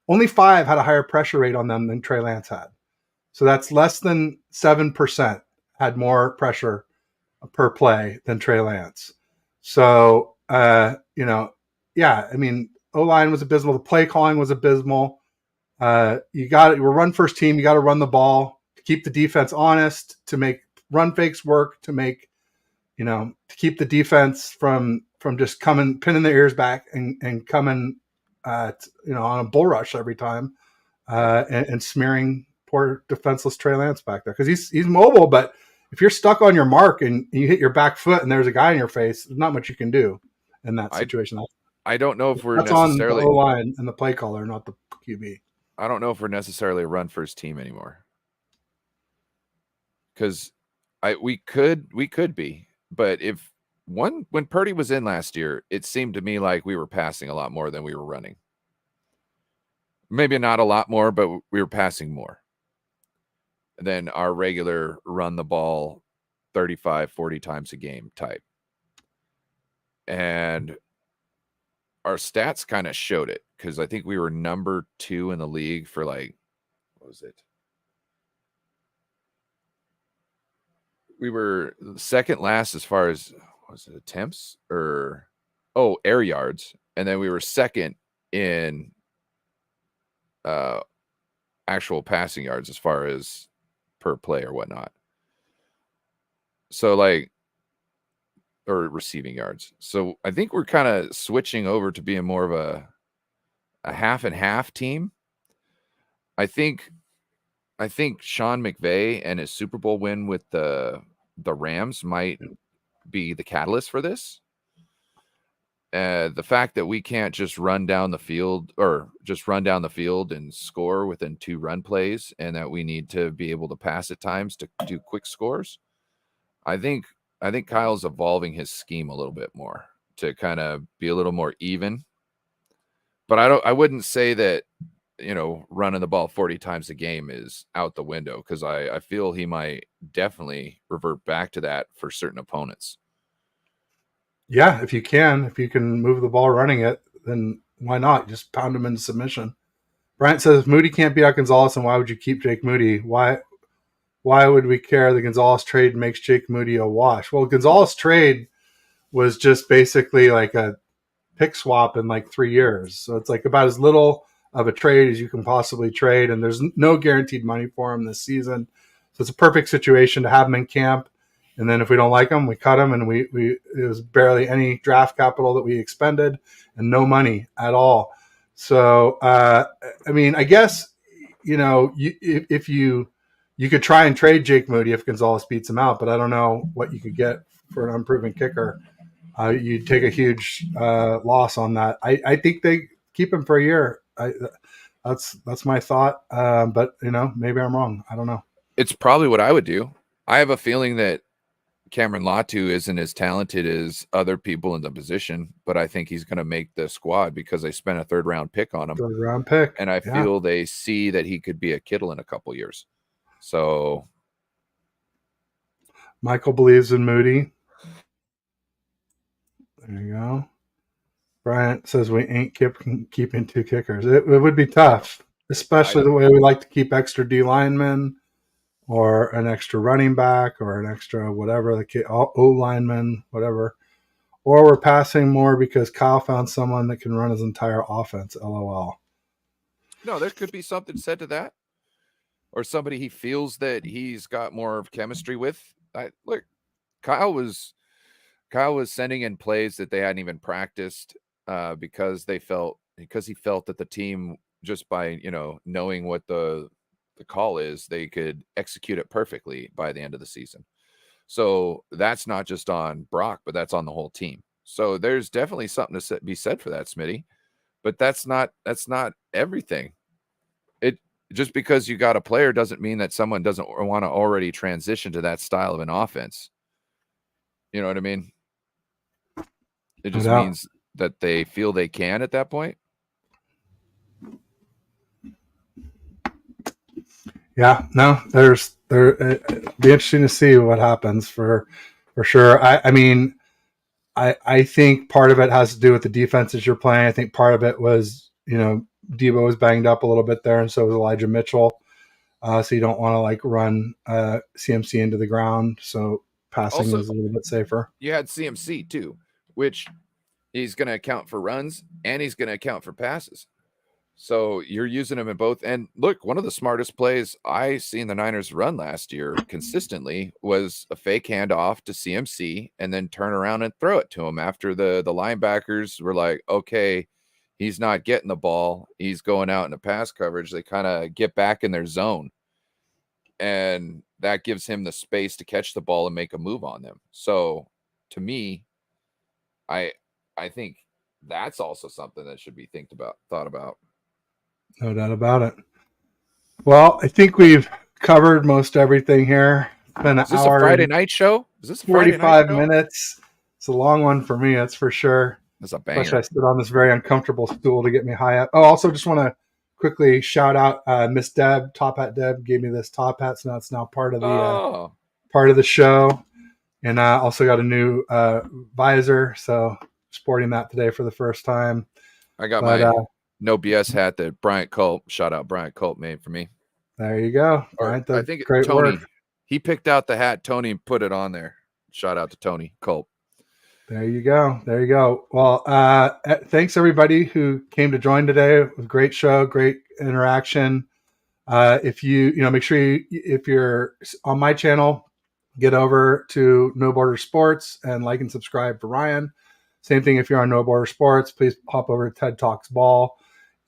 only 5 had a higher pressure rate on them than Trey Lance had. So that's less than 7% had more pressure per play than Trey Lance. So, O-line was abysmal. The play calling was abysmal. We're run first team. You got to run the ball to keep the defense honest, to make run fakes work, to keep the defense from just pinning their ears back and coming, on a bull rush every time, and smearing poor defenseless Trey Lance back there because he's mobile, but if you're stuck on your mark and you hit your back foot and there's a guy in your face, there's not much you can do in that situation. I don't know if we're that's necessarily on the O-line and the play caller, not the QB. I don't know if we're necessarily a run first team anymore. Because we could be, but when Purdy was in last year, it seemed to me like we were passing a lot more than we were running. Maybe not a lot more, but we were passing more than our regular run the ball 35, 40 times a game type. And our stats kind of showed it because I think we were number 2 in the league for what was it? We were second last as far as attempts or air yards, and then we were second in actual passing yards as far as per play or whatnot. So or receiving yards. So I think we're kind of switching over to being more of a half and half team. I think Sean McVay and his Super Bowl win with the Rams might be the catalyst for this. The fact that we can't just run down the field and score within 2 run plays, and that we need to be able to pass at times to do quick scores. I think Kyle's evolving his scheme a little bit more to kind of be a little more even. But I wouldn't say that, running the ball 40 times a game is out the window, because I feel he might definitely revert back to that for certain opponents. Yeah, if you can move the ball running it, then why not? Just pound him into submission. Bryant says, if Moody can't beat out Gonzalez, then why would you keep Jake Moody? Why would we care? The Gonzalez trade makes Jake Moody a wash. Well, Gonzalez trade was just basically like a pick swap in 3 years. So it's about as little of a trade as you can possibly trade. And there's no guaranteed money for him this season. So it's a perfect situation to have him in camp. And then if we don't like him, we cut him. And it was barely any draft capital that we expended and no money at all. So, I guess, if you could try and trade Jake Moody if Gonzalez beats him out, but I don't know what you could get for an unproven kicker. You'd take a huge loss on that. I think they keep him for a year. That's my thought. But maybe I'm wrong. I don't know. It's probably what I would do. I have a feeling that Cameron Latu isn't as talented as other people in the position, but I think he's going to make the squad because they spent a 3rd round pick on him. 3rd round pick. And I feel they see that he could be a Kittle in a couple years. So Michael believes in Moody. There you go. Bryant says we ain't keeping 2 kickers. It would be tough, especially the way we like to keep extra D linemen or an extra running back or an extra whatever, the O lineman, whatever. Or we're passing more because Kyle found someone that can run his entire offense. LOL. No, there could be something said to that. Or somebody he feels that he's got more of chemistry with. Look, Kyle was sending in plays that they hadn't even practiced because he felt that the team, just by knowing what the call is, they could execute it perfectly by the end of the season. So that's not just on Brock, but that's on the whole team. So there's definitely something to be said for that, Smitty. But that's not everything. It just because you got a player doesn't mean that someone doesn't want to already transition to that style of an offense. You know what I mean? It just means that they feel they can at that point. Yeah, no, it'd be interesting to see what happens for sure. I mean, I think part of it has to do with the defenses you're playing. I think part of it was, Debo was banged up a little bit there, and so was Elijah Mitchell. So you don't want to like run CMC into the ground. So passing is a little bit safer. You had CMC too, which he's going to account for runs and he's going to account for passes. So you're using him in both. And look, one of the smartest plays I seen the Niners run last year consistently was a fake handoff to CMC and then turn around and throw it to him after the linebackers were like, okay, he's not getting the ball. He's going out in a pass coverage. They kind of get back in their zone. And that gives him the space to catch the ball and make a move on them. So to me, I think that's also something that should be thought about. No doubt about it. Well, I think we've covered most everything here. It's been an hour. A Friday night show? Is this 45 minutes? It's a long one for me, that's for sure. That's a banger. Especially I stood on this very uncomfortable stool to get me high up. Oh, also just want to quickly shout out Miss Deb, Top Hat Deb, gave me this top hat, so it's now part of the show. And I also got a new visor, so sporting that today for the first time. I got my No BS hat that Bryant Culp, shout out Bryant Culp, made for me. There you go. Bryant, I think great Tony, work. He picked out the hat. Tony put it on there. Shout out to Tony Culp. There you go. There you go. Well, thanks everybody who came to join today. It was a great show, great interaction. If you make sure if you're on my channel, get over to No Border Sports and like and subscribe for Ryan. Same thing if you're on No Border Sports, please hop over to TED Talks Ball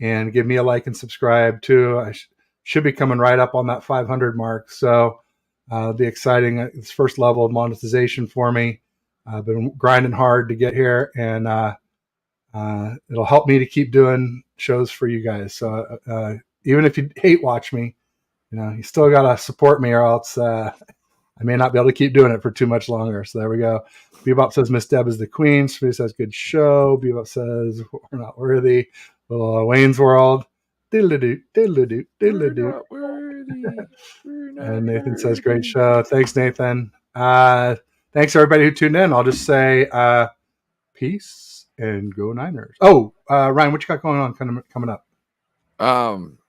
and give me a like and subscribe too. I should be coming right up on that 500 mark. So it'll be exciting. It's first level of monetization for me. I've been grinding hard to get here, and it'll help me to keep doing shows for you guys. So even if you hate watch me, you still got to support me, or else I may not be able to keep doing it for too much longer. So there we go. Bebop says Miss Deb is the queen. Smooth says good show. Bebop says we're not worthy. Little Wayne's World. Diddle-a-doo, diddle-a-doo, diddle-a-doo. We're not worthy. And Nathan says great show. Thanks, Nathan. Thanks everybody who tuned in. I'll just say peace and go Niners. Oh, Ryan, what you got going on coming up?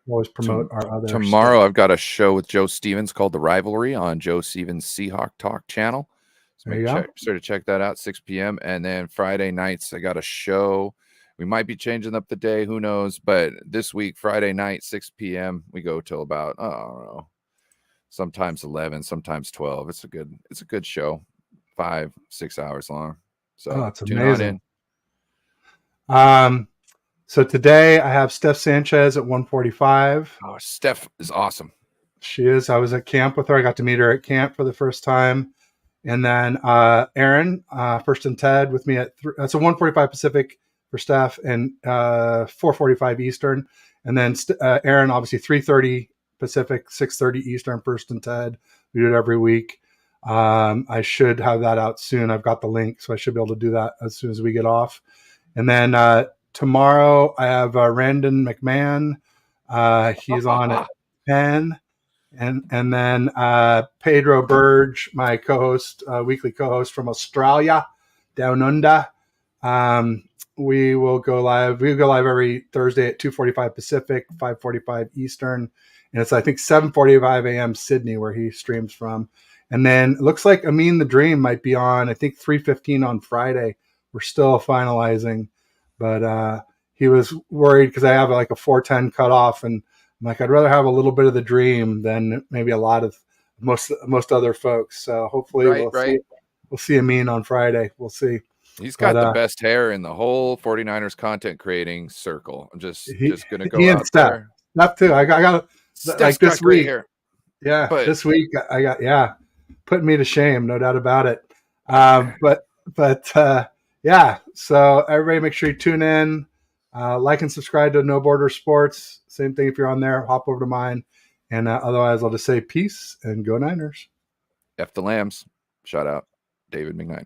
Always promote our other tomorrow stuff. I've got a show with Joe Stevens called The Rivalry on Joe Stevens Seahawk Talk channel. So make sure to check that out, 6 p.m. And then Friday nights, I got a show. We might be changing up the day, who knows? But this week, Friday night, 6 p.m., we go till about, I don't know, sometimes 11, sometimes 12. It's a good show, 5-6 hours long. So it's amazing. So today I have Steph Sanchez at 1:45. Oh, Steph is awesome. She is. I was at camp with her. I got to meet her at camp for the first time. And then Aaron, First and Ted, with me at so 1:45 Pacific for Steph and 4:45 Eastern. And then Aaron, obviously 3:30 Pacific, 6:30 Eastern, First and Ted. We do it every week. I should have that out soon. I've got the link, so I should be able to do that as soon as we get off. And then tomorrow I have Randon McMahon. He's on at 10. And then Pedro Burge, my co-host, weekly co-host from Australia, down under. Um, we will go live. We go live every Thursday at 2:45 Pacific, 5:45 Eastern, and it's I think 7:45 a.m. Sydney where he streams from. And then it looks like Amin the Dream might be on. I think 3:15 on Friday. We're still finalizing, but he was worried because I have like a 4:10 cutoff, and I'm like I'd rather have a little bit of the dream than maybe a lot of most other folks. So hopefully Right, right. we'll see Amin on Friday. We'll see. He's got But the best hair in the whole 49ers content creating circle. I'm just gonna go he and out there. Steph too. I got Steph's like this got great week. hair. Yeah, But this week I got putting me to shame, no doubt about it. But yeah. So everybody, make sure you tune in, like and subscribe to No Border Sports. Same thing if you're on there. Hop over to mine, and otherwise I'll just say peace and go Niners. F the Lambs. Shout out David McKnight.